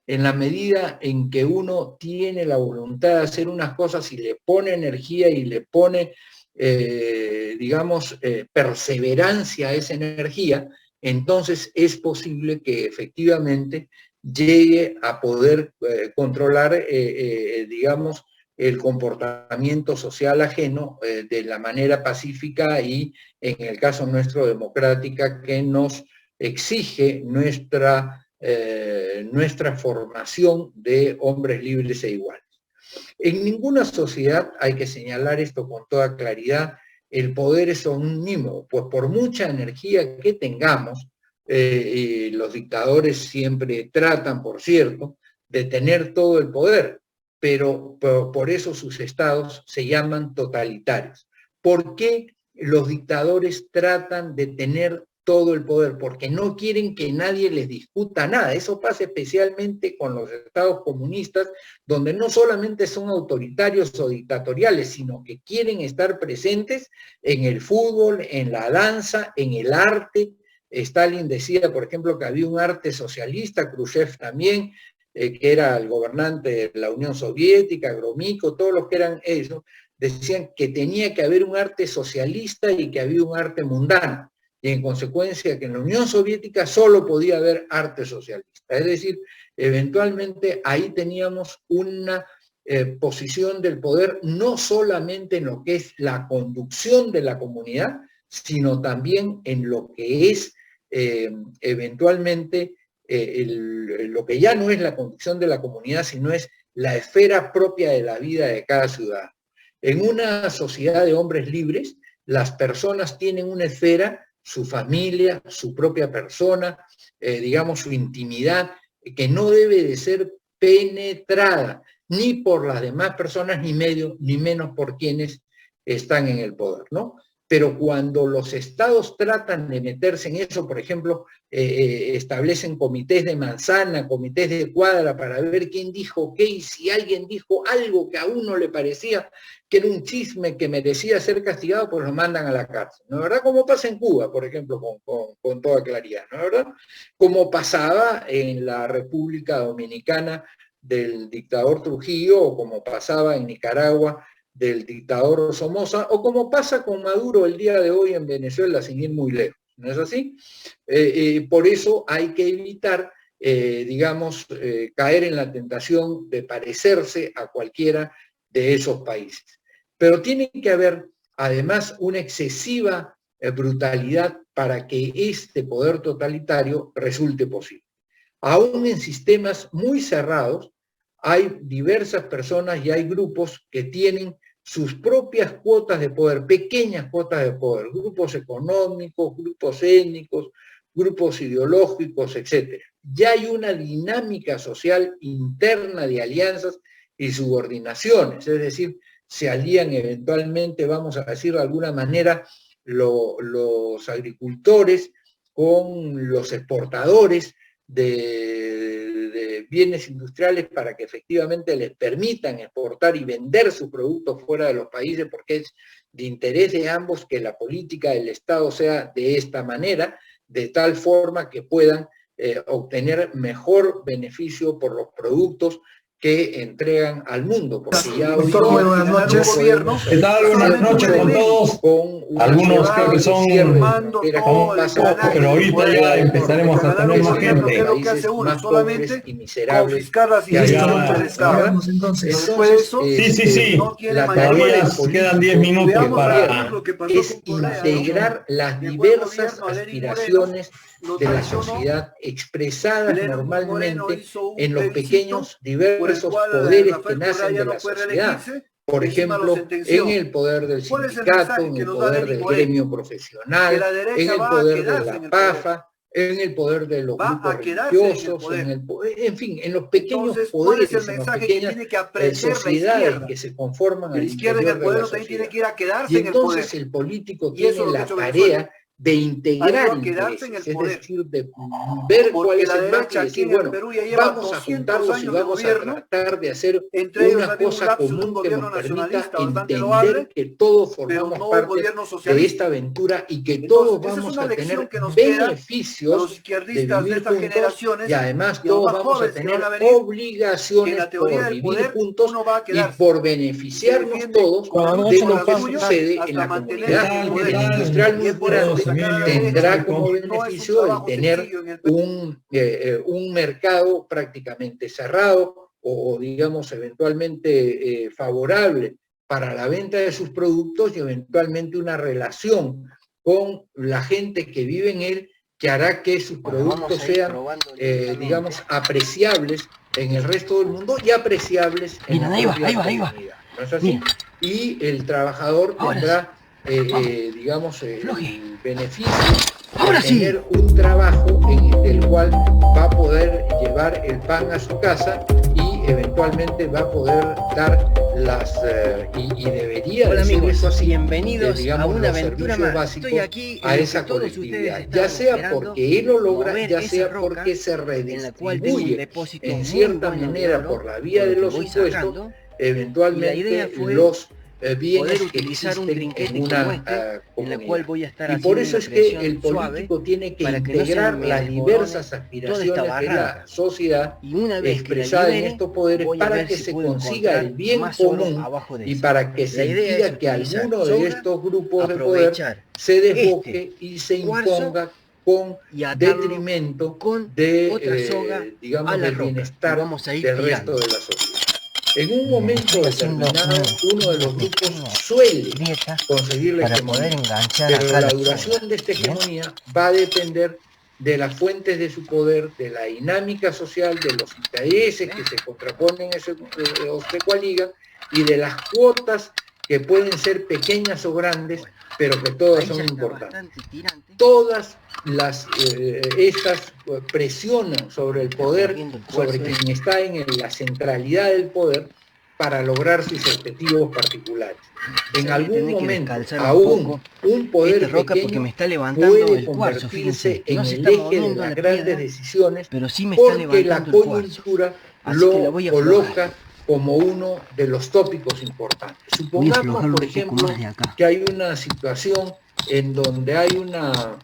En la medida en que uno tiene la voluntad de hacer unas cosas y le pone energía y le pone, digamos, perseverancia a esa energía, entonces es posible que efectivamente llegue a poder controlar, digamos, el comportamiento social ajeno de la manera pacífica y, en el caso nuestro, democrática, que nos exige nuestra formación de hombres libres e iguales. En ninguna sociedad, hay que señalar esto con toda claridad, el poder es omnímodo, pues por mucha energía que tengamos, los dictadores siempre tratan, por cierto, de tener todo el poder, pero por eso sus estados se llaman totalitarios. ¿Por qué los dictadores tratan de tener todo el poder? Porque no quieren que nadie les discuta nada. Eso pasa especialmente con los estados comunistas, donde no solamente son autoritarios o dictatoriales, sino que quieren estar presentes en el fútbol, en la danza, en el arte. Stalin decía, por ejemplo, que había un arte socialista, Khrushchev también, que era el gobernante de la Unión Soviética, Gromyko, todos los que eran eso, decían que tenía que haber un arte socialista y que había un arte mundano. Y en consecuencia que en la Unión Soviética solo podía haber arte socialista. Es decir, eventualmente ahí teníamos una posición del poder no solamente en lo que es la conducción de la comunidad, sino también en lo que es eventualmente lo que ya no es la conducción de la comunidad, sino es la esfera propia de la vida de cada ciudadano. En una sociedad de hombres libres, las personas tienen una esfera, su familia, su propia persona, digamos su intimidad, que no debe de ser penetrada ni por las demás personas, ni menos por quienes están en el poder, ¿no? Pero cuando los estados tratan de meterse en eso, por ejemplo, establecen comités de manzana, comités de cuadra para ver quién dijo qué, y si alguien dijo algo que a uno le parecía que era un chisme que merecía ser castigado, pues lo mandan a la cárcel, ¿no es verdad? Como pasa en Cuba, por ejemplo, con toda claridad, ¿no es verdad? Como pasaba en la República Dominicana del dictador Trujillo, o como pasaba en Nicaragua del dictador Somoza, o como pasa con Maduro el día de hoy en Venezuela, sin ir muy lejos. ¿No es así? Por eso hay que evitar, digamos, caer en la tentación de parecerse a cualquiera de esos países. Pero tiene que haber, además, una excesiva brutalidad para que este poder totalitario resulte posible. Aún en sistemas muy cerrados, hay diversas personas y hay grupos que tienen sus propias cuotas de poder, pequeñas cuotas de poder, grupos económicos, grupos étnicos, grupos ideológicos, etc. Ya hay una dinámica social interna de alianzas y subordinaciones, es decir, se alían eventualmente, vamos a decir de alguna manera, los agricultores con los exportadores de bienes industriales para que efectivamente les permitan exportar y vender sus productos fuera de los países, porque es de interés de ambos que la política del Estado sea de esta manera, de tal forma que puedan obtener mejor beneficio por los productos que entregan al mundo. Porque ya hoy muy buenas noches. ¿Qué tal? Buenas noches con todos. Algunos creo que son pocos, pero ahorita ya empezaremos a tener más gente. Más pobres y miserables. Confiscar las instituciones del Estado. Después de eso, sí. Todavía quedan 10 minutos para... Es integrar las diversas aspiraciones de la sociedad expresadas normalmente en los pequeños diversos poderes que nacen de la sociedad. Por ejemplo, en el poder del sindicato, en el poder del gremio profesional, en el poder de la PAFA, en el poder de los grupos religiosos, en fin, en los pequeños poderes, en las pequeñas sociedades que se conforman al interior de la sociedad. Y entonces el político tiene la tarea de integrar intereses, es decir, de ver cuál es el marco y decir, bueno, vamos a juntarlos y vamos a tratar de hacer una cosa común que nos permita entender que todos formamos parte de esta aventura y que todos vamos a tener beneficios de vivir juntos y además todos vamos a tener obligaciones por vivir juntos y por beneficiarnos todos de lo que sucede en la comunidad industrial muy grande. Tendrá como beneficio el tener un mercado prácticamente cerrado o digamos eventualmente favorable para la venta de sus productos y eventualmente una relación con la gente que vive en él que hará que sus productos sean digamos apreciables en el resto del mundo y apreciables en la propia comunidad. ¿No es así? Y el trabajador tendrá digamos, el beneficio de tener un trabajo en el cual va a poder llevar el pan a su casa y eventualmente va a poder dar las y debería decir eso así, bienvenidos digamos, a una los aventura servicios más. básicos Estoy aquí a esa colectividad, ya sea porque él lo logra, ya sea porque se redistribuye en cierta manera por la vía de los impuestos, eventualmente los bienes poder utilizar un trinquete en una en la cual voy a estar y por eso es que el político suave, tiene que para que integrar no se me las diversas aspiraciones de la sociedad expresada en estos poderes para que se consiga el bien común y para que se impida que alguno de estos grupos de poder se desboque y se imponga con detrimento de, digamos, del bienestar del resto de la sociedad. En un momento determinado, uno de los grupos suele conseguir la hegemonía, pero la duración de esta hegemonía va a depender de las fuentes de su poder, de la dinámica social, de los intereses que se contraponen o se coaligan, y de las cuotas que pueden ser pequeñas o grandes, pero que todas son importantes. Todas estas presionan sobre el poder, sobre quien está en la centralidad del poder, para lograr sus objetivos particulares. En algún momento, aún un poder pequeño puede convertirse en el eje de las grandes decisiones, porque la coyuntura lo coloca como uno de los tópicos importantes. Supongamos, por ejemplo, que hay una situación en donde hay una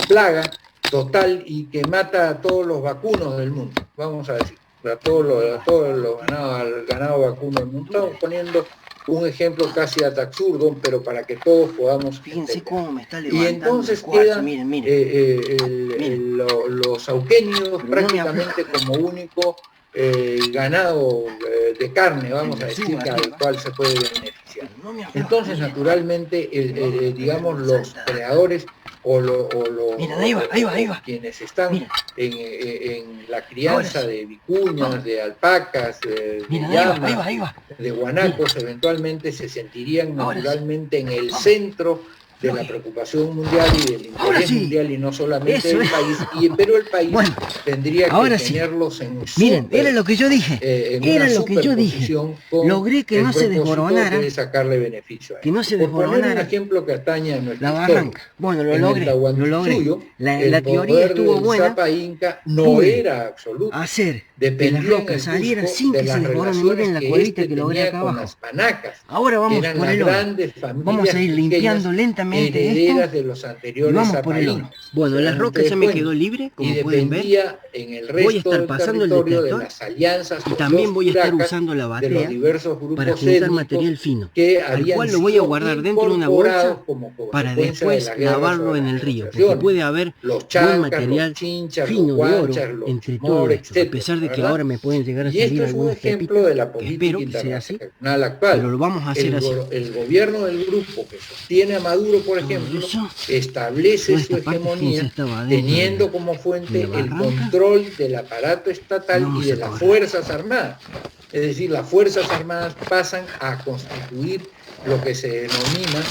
plaga total y que mata a todos los vacunos del mundo, vamos a decir, a todos los ganado vacuno del mundo. Estamos poniendo un ejemplo casi absurdo, pero para que todos podamos Fíjense cómo me está y entonces quedan miren. los auquenios prácticamente como único ganado de carne, vamos a decir, al cual se puede beneficiar. Entonces, naturalmente, digamos, los creadores o los quienes están en la crianza de vicuñas, de alpacas, de llamas, de guanacos, eventualmente se sentirían naturalmente en el centro de la preocupación mundial y del interés mundial y no solamente del país, pero el país tendría que tenerlos en era lo que yo dije, logré que no se desmoronara, de sacarle beneficio a él. Que no se desmoronara. Por poner un ejemplo que atañe a nuestra historia, bueno, lo logré. La teoría estuvo buena. Zapa Inca no era absoluto. Hacer que las rocas salieran sin que se desmoronen. Miren la cuevita que logré acá abajo. Ahora vamos por el oro. Vamos a ir limpiando lentamente herederas de los anteriores vamos por el oro. Bueno, la roca ya me quedó libre, como pueden ver. En el resto voy a estar pasando el detector de las alianzas y también voy a estar usando la batea para juntar material fino, al cual lo voy a guardar dentro de una bolsa para después lavarlo en el río, porque puede haber buen material fino de oro entre todo esto, a pesar de que ahora me pueden llegar a salir algunos pepitos, que espero que sea así, pero lo vamos a hacer así. El gobierno del grupo que sostiene a Maduro, por ejemplo, establece su hegemonía teniendo como fuente el control del aparato estatal y de las Fuerzas Armadas. Es decir, las Fuerzas Armadas pasan a constituir lo que se denomina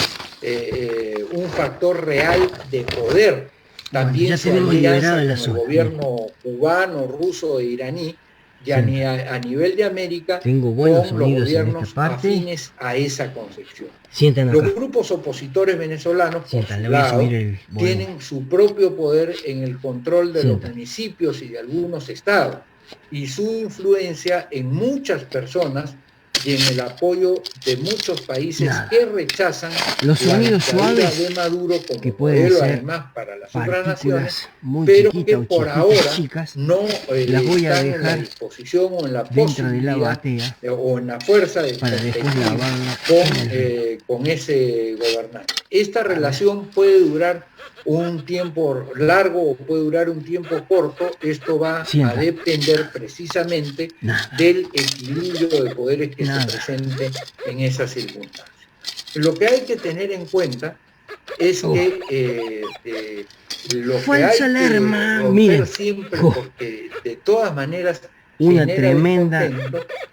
un factor real de poder. También se alianza con el gobierno cubano, ruso e iraní, y a nivel de América, tengo buenos con los gobiernos afines a esa concepción. Los grupos opositores venezolanos, por su lado, tienen su propio poder en el control de los municipios y de algunos estados, y su influencia en muchas personas y en el apoyo de muchos países que rechazan los sonidos suaves de Maduro como que pueden ser además para las supranaciones, pero que por ahora no las voy a están en la dejar disposición o en la dentro de la batea o en la fuerza de para después lavarla con ese gobernante. Esta relación puede durar un tiempo largo o puede durar un tiempo corto. Esto va a depender precisamente del equilibrio de poderes que se presente en esas circunstancias. Lo que hay que tener en cuenta es que lo que hay que romper siempre, porque de todas maneras una tremenda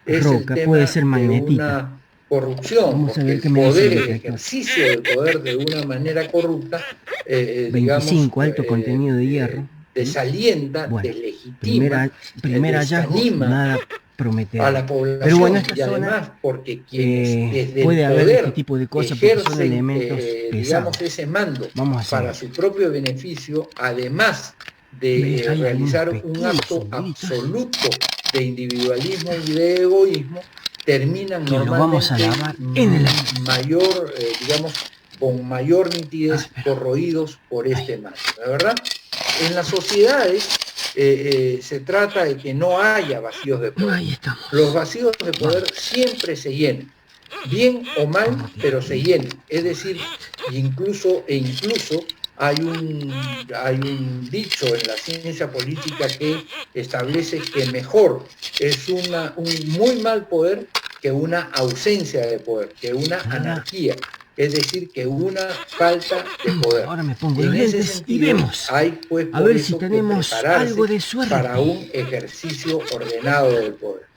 roca puede ser magnética. Corrupción, porque el poder, el ejercicio del poder de una manera corrupta, 25 alto contenido de hierro, desalienta, deslegitima, primera desanima nada prometedor. A la población, pero bueno, y además porque quienes desde puede el haber poder este tipo de cosas porque son elementos digamos, ese mando para su propio beneficio, además de realizar un acto absoluto de individualismo y de egoísmo, terminan normalmente mayor, digamos, con mayor nitidez corroídos por este mal, ¿la verdad? En las sociedades se trata de que no haya vacíos de poder. Los vacíos de poder siempre se llenan, bien o mal, pero se llenan. Es decir, incluso hay un dicho en la ciencia política que establece que mejor es un muy mal poder que una ausencia de poder, que una anarquía, es decir, que una falta de poder. Ahora me pongo los lentes y vemos. Hay pues a ver si tenemos algo de suerte para un ejercicio ordenado del poder.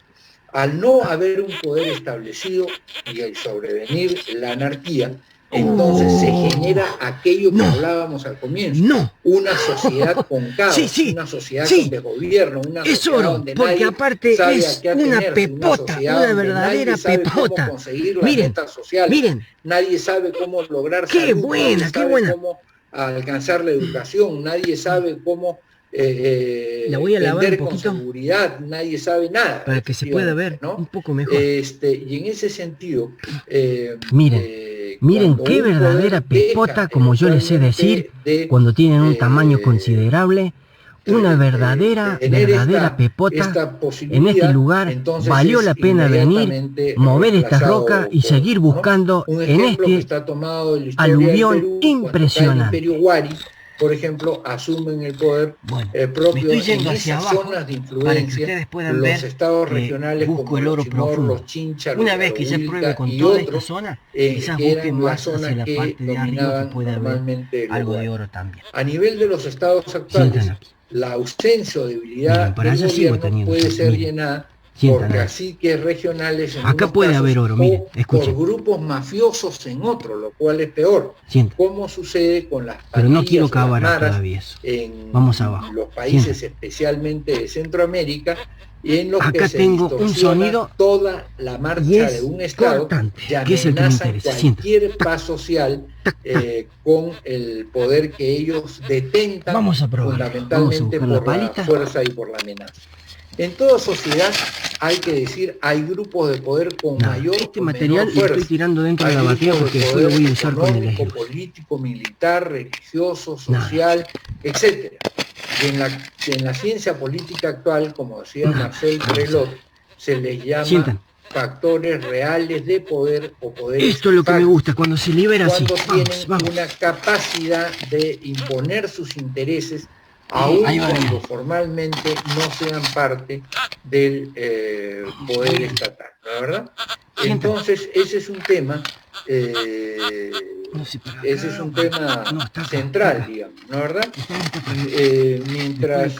Al no haber un poder establecido y al sobrevenir la anarquía, entonces se genera aquello que hablábamos al comienzo, una sociedad con caos, una sociedad con desgobierno, una sociedad donde porque nadie aparte sabe es a qué una atenerse, pepota, una verdadera pepota. Cómo conseguir las metas sociales, nadie sabe cómo lograr qué salud, buena, qué buena, cómo alcanzar la educación, nadie sabe cómo la voy a lavar un poquito con seguridad, nadie sabe nada para que se pueda ver, ¿no? Un poco mejor. Y en ese sentido, Miren qué verdadera pepota, como yo les sé decir, cuando tienen un tamaño considerable, una verdadera pepota, en este lugar valió la pena venir, mover esta roca y seguir buscando en este aluvión impresionante. Por ejemplo, asumen el poder propio en esas zonas de influencia, los estados regionales como los Chimor, los Chincha, una vez que se pruebe con toda esta zona, quizás busquen más hacia la parte de arriba, que puede haber algo de oro también. A nivel de los estados actuales, la ausencia o debilidad del gobierno puede ser llenada por caciques regionales en acá puede haber oro, miren, por grupos mafiosos en otro, lo cual es peor, como sucede con las pero no quiero cavar todavía eso. Vamos abajo. Los países especialmente de Centroamérica, y en los acá que se tengo un sonido toda la marcha de un estado y amenazan cualquier paz social con el poder que ellos detentan. Vamos a probar. Fundamentalmente por la fuerza y por la amenaza. En toda sociedad, hay que decir, hay grupos de poder con mayor este material lo estoy tirando dentro de la batea porque después lo voy a usar con el ejemplo. Político, militar, religioso, social, etc. Y en la ciencia política actual, como decía Marcel Prelot, se les llama factores reales de poder o poderes. Esto es lo que me gusta, cuando se libera así. Cuando tienen una capacidad de imponer sus intereses, aún cuando formalmente no sean parte del poder estatal, ¿no es verdad? Entonces, ese es un tema, central, digamos, ¿no es verdad? Mientras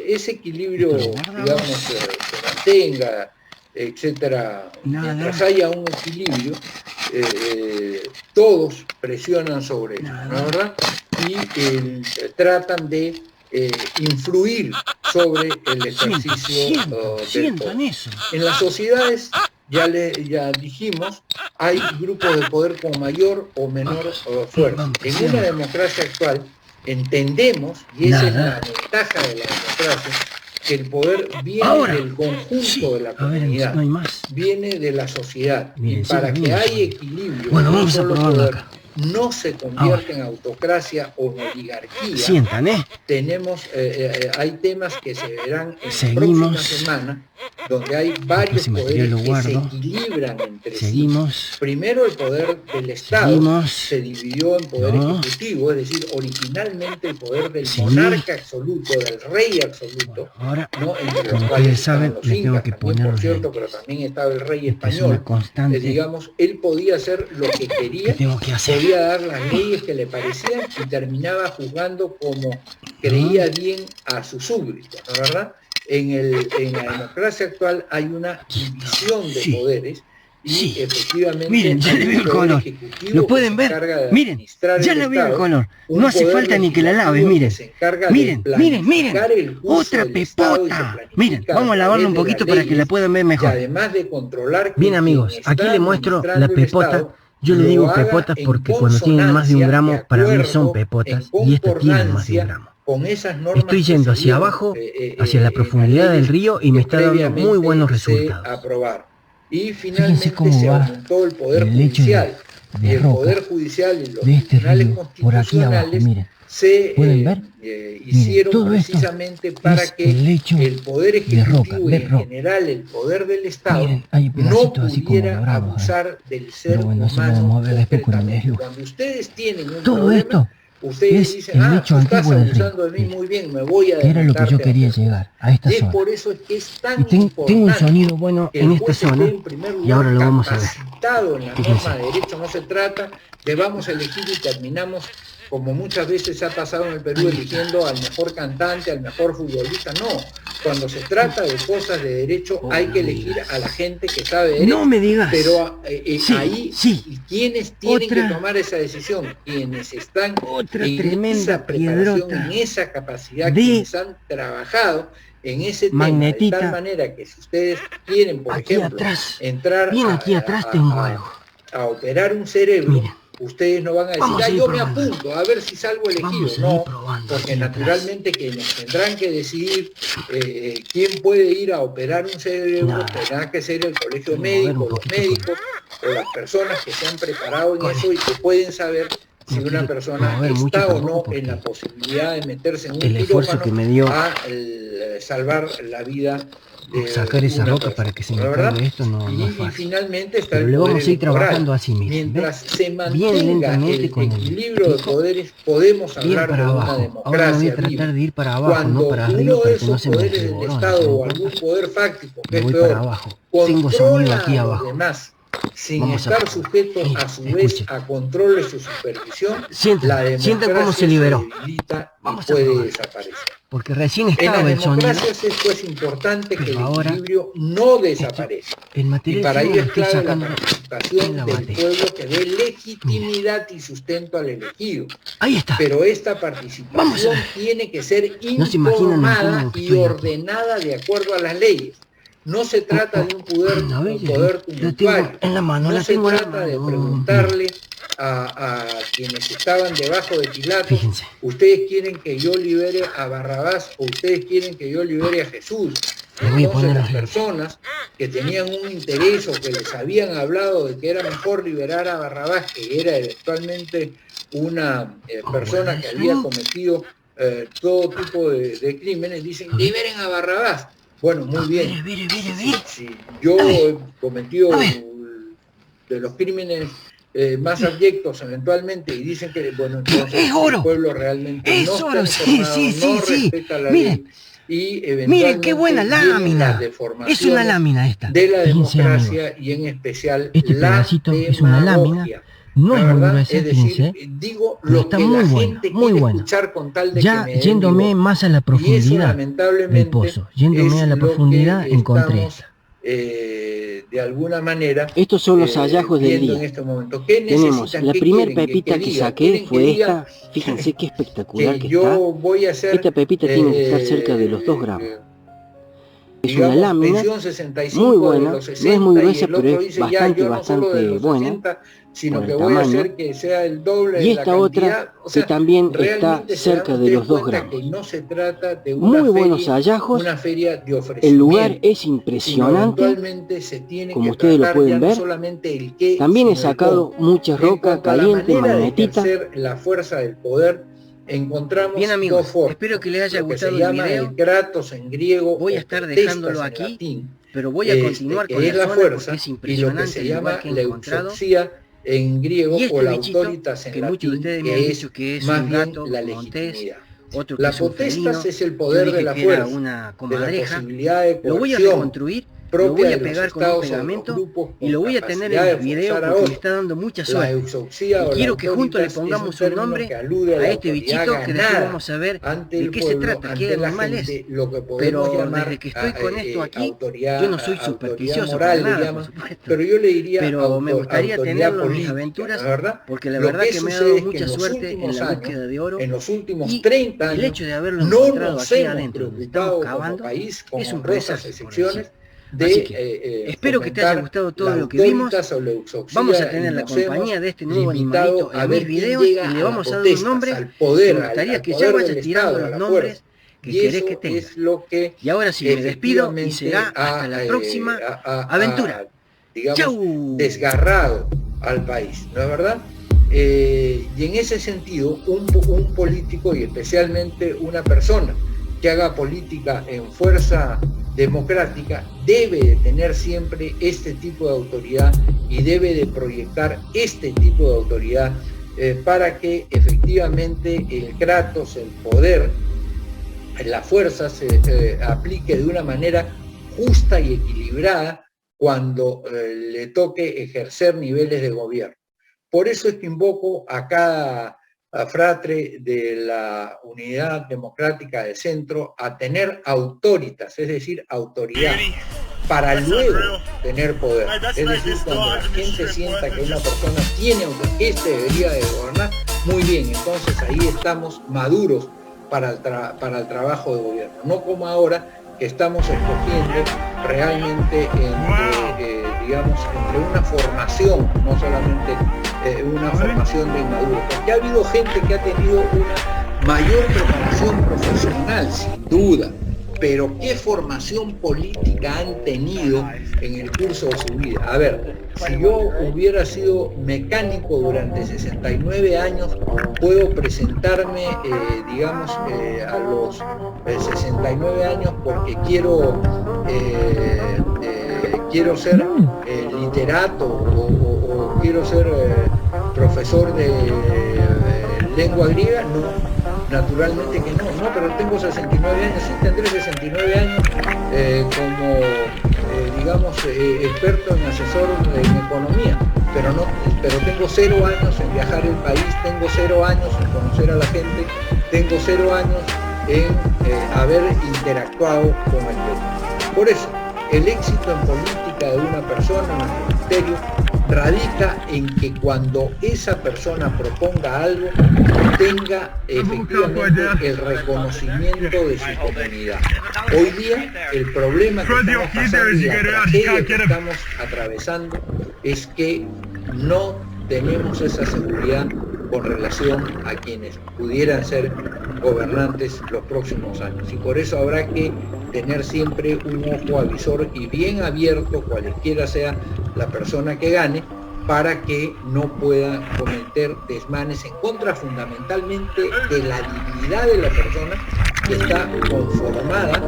ese equilibrio, digamos, se mantenga, etcétera, mientras haya un equilibrio, todos presionan sobre eso, ¿no es verdad? Y tratan de influir sobre el ejercicio del poder. En las sociedades, ya dijimos, hay grupos de poder con mayor o menor fuerza. En una democracia actual entendemos, y esa es la ventaja de la democracia, que el poder viene del conjunto de la comunidad, viene de la sociedad. Y para que haya equilibrio, vamos a probarlo acá. No se convierte en autocracia o en oligarquía. Tenemos, hay temas que se verán en la próxima semana, donde hay varios poderes que se equilibran entre sí. Primero, el poder del Estado se dividió en poder ejecutivo, es decir, originalmente el poder del monarca absoluto, del rey absoluto, ¿no? Entre los cuales saben, los incas, también, por cierto, pero también estaba el rey español. Digamos, él podía hacer lo que quería, podía dar las leyes que le parecían y terminaba juzgando como creía bien a sus súbditos, ¿no es verdad? En la democracia actual hay una división de poderes y efectivamente miren, ya le veo el color. ¿Lo pueden ver? Miren, ya le veo el color. No hace falta ni que la laves, miren. Miren. Otra pepota. Miren, vamos a lavarla un poquito para que la puedan ver mejor. Además de controlar. Bien, amigos, aquí le muestro la pepota. Yo le digo pepotas porque cuando tienen más de 1 gramo, para mí son pepotas, y estas tienen más de 1 gramo. Estoy yendo hacia abajo, hacia la profundidad del río, y me está dando muy buenos resultados. Y finalmente se aumentó el poder judicial. Y el poder judicial y los tribunales constitucionales se hicieron todo precisamente para que el poder ejecutivo y en general el poder del Estado no pudiera abusar del ser humano. Cuando ustedes tienen un problema, ustedes dicen, tú estás abusando de mí, muy bien, me voy a era lo que yo quería llegar, a esta zona. Por eso es que es tan importante. Tengo un sonido bueno en esta zona, y ahora lo vamos a ver. En la norma de derecho no se trata de vamos a elegir y terminamos, como muchas veces ha pasado en el Perú, eligiendo al mejor cantante, al mejor futbolista. No, cuando se trata de cosas de derecho hay que elegir a la gente que sabe de derecho. No me digas. Pero ahí, ¿quiénes tienen que tomar esa decisión? Quienes están en esa preparación, en esa capacidad, quienes han trabajado en ese tema, de tal manera que si ustedes quieren, por ejemplo, entrar aquí atrás tengo algo. a operar un cerebro, ustedes no van a decir, yo me apunto, a ver si salgo elegido. No, porque naturalmente quienes tendrán que decidir quién puede ir a operar un cerebro tendrá que ser el colegio médico, los médicos o las personas que se han preparado en eso y que pueden saber si una persona está o no en la posibilidad de meterse en un quirófano a salvar la vida de sacar esa roca para que se me caiga esto no es fácil. Y finalmente está pero le vamos a ir trabajando así, mientras se mantenga el equilibrio de poderes, podemos hablar de una democracia. Ahora voy a tratar de ir para abajo, cuando no para arriba, uno de esos no poderes del Estado o algún poder fáctico, que es peor, controla a los demás sin estar sujeto a su vez a controles o supervisión, la democracia cómo se liberó. debilita y puede desaparecer. Porque recién estaba el sonido. En las democracias es importante que el equilibrio no desaparezca. Y para ello es clave la participación del pueblo que dé legitimidad y sustento al elegido. Ahí está. Pero esta participación tiene que ser informada y ordenada de acuerdo a las leyes. No se trata de un poder tumultuario. No se trata de preguntarle a quienes estaban debajo de Pilato, ustedes quieren que yo libere a Barrabás o ustedes quieren que yo libere a Jesús. Entonces las personas que tenían un interés o que les habían hablado de que era mejor liberar a Barrabás, que era eventualmente una persona que había cometido todo tipo de crímenes, dicen liberen a Barrabás. Bueno, muy bien. Si yo he cometido de los crímenes más abyectos eventualmente y dicen que, bueno, entonces el pueblo realmente no está informado, no respeta la ley y eventualmente miren qué buena lámina. Es una lámina esta. De la democracia y en especial este pedacito es una lámina. No es muy gruesa, es decir, digo lo está que muy la buena, gente muy quiere buena. Escuchar con tal de ya que me yéndome más a la profundidad del pozo, yéndome a la profundidad encontré esta. De alguna manera estos son los hallazgos del día. En este momento. Tenemos la primera pepita que saqué fue esta. Fíjense qué espectacular que está. Voy a hacer, esta pepita tiene que estar cerca de los 2 gramos. Es una lámina muy buena, no es muy gruesa, pero es bastante buena, sino que voy a hacer que sea el doble y esta otra que también está cerca de los 2 gramos. No se trata de una muy buenos hallazgos, una feria de el lugar es impresionante, como ustedes lo pueden ver. También he sacado mucha roca caliente, magnetita. La fuerza del poder. Encontramos bien, amigos, espero que les haya gustado el video. El kratos en griego, voy a estar dejándolo aquí, latín, pero voy a continuar con la fuerza, es impresionante, y lo que se llama la euxoxía en griego, y o la autoritas en que latín, muchos de ustedes me han dicho que es más un gato, la legitimidad. Otro la potestas es el poder de la fuerza, una comadreja. Lo voy a reconstruir, lo voy a pegar con un pegamento y lo voy a tener en el video porque me está dando mucha suerte. Y quiero que juntos le pongamos un nombre a este bichito que después vamos a ver de qué se trata, qué animal es. Pero desde que estoy con esto aquí, yo no soy supersticioso para nada, por supuesto. Pero me gustaría tenerlo en mis aventuras, porque la verdad que me ha dado mucha suerte en la búsqueda de oro. En los últimos 30 años, el hecho de haberlo encontrado aquí adentro, donde estamos cavando, es un presagio, así que, espero que te haya gustado todo lo que vimos. Vamos a tener la compañía de este nuevo animalito en mis videos y le vamos a dar un nombre. Me gustaría que ya vayas tirando los nombres que querés que tenga. Y ahora sí, me despido y será hasta la próxima aventura. Digamos, desgarrado al país, ¿no es verdad? Y en ese sentido, un político y especialmente una persona que haga política en fuerza democrática debe de tener siempre este tipo de autoridad y debe de proyectar este tipo de autoridad para que efectivamente el kratos, el poder, la fuerza se aplique de una manera justa y equilibrada cuando le toque ejercer niveles de gobierno. Por eso es que invoco a cada fratre de la Unidad Democrática de Centro a tener autoritas, es decir, autoridad, para luego tener poder. Es decir, cuando la gente sienta que una persona tiene autoridad, debería de gobernar, muy bien, entonces ahí estamos maduros para el trabajo de gobierno. No como ahora, que estamos escogiendo realmente entre, digamos, entre una formación, no solamente una formación de inmaduro, porque ha habido gente que ha tenido una mayor preparación profesional, sin duda, pero ¿qué formación política han tenido en el curso de su vida? A ver, si yo hubiera sido mecánico durante 69 años, puedo presentarme, digamos, a los 69 años porque quiero ser literato o quiero ser profesor de lengua griega. No. Naturalmente que no, pero tengo 69 años, sí tendré 69 años digamos, experto en asesor en economía, pero tengo 0 años en viajar el país, tengo 0 años en conocer a la gente, tengo 0 años en haber interactuado con el pueblo. Por eso, el éxito en política de una persona en el ministerio radica en que cuando esa persona proponga algo, tenga efectivamente el reconocimiento de su comunidad. Hoy día, el problema que estamos pasando y la tragedia que estamos atravesando es que no tenemos esa seguridad con relación a quienes pudieran ser gobernantes los próximos años. Y por eso habrá que tener siempre un ojo avisor y bien abierto, cualesquiera sea la persona que gane, para que no pueda cometer desmanes en contra fundamentalmente de la dignidad de la persona, que está conformada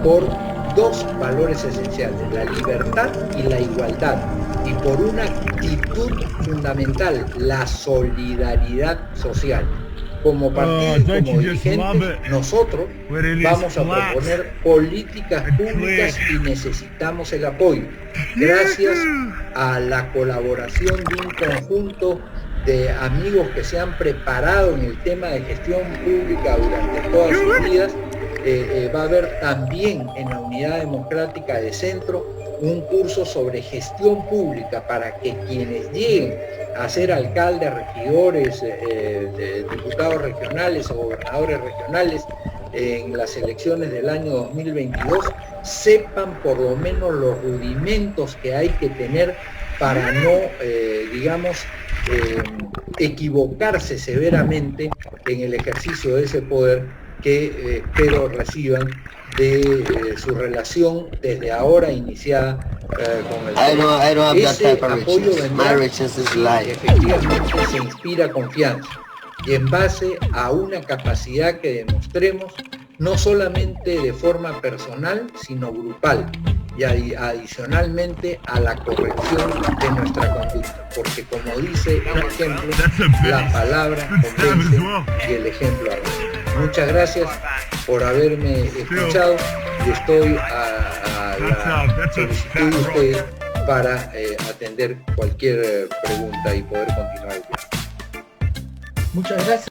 por 2 valores esenciales, la libertad y la igualdad, y por una actitud fundamental, la solidaridad social. Como partido y como dirigentes, nosotros vamos a proponer políticas públicas y necesitamos el apoyo. Gracias a la colaboración de un conjunto de amigos que se han preparado en el tema de gestión pública durante todas sus vidas, va a haber también en la Unidad Democrática de Centro un curso sobre gestión pública para que quienes lleguen a ser alcaldes, regidores, diputados regionales o gobernadores regionales en las elecciones del año 2022 sepan por lo menos los rudimentos que hay que tener para no, digamos, equivocarse severamente en el ejercicio de ese poder que espero reciban de su relación desde ahora iniciada con el pueblo. Ese apoyo vendrá y efectivamente se inspira confianza y en base a una capacidad que demostremos no solamente de forma personal sino grupal y adicionalmente a la corrección de nuestra conducta, porque como dice el ejemplo, la palabra convence y el ejemplo arroja. Muchas gracias por haberme escuchado y estoy a la solicitud de ustedes para atender cualquier pregunta y poder continuar el diálogo. Muchas gracias.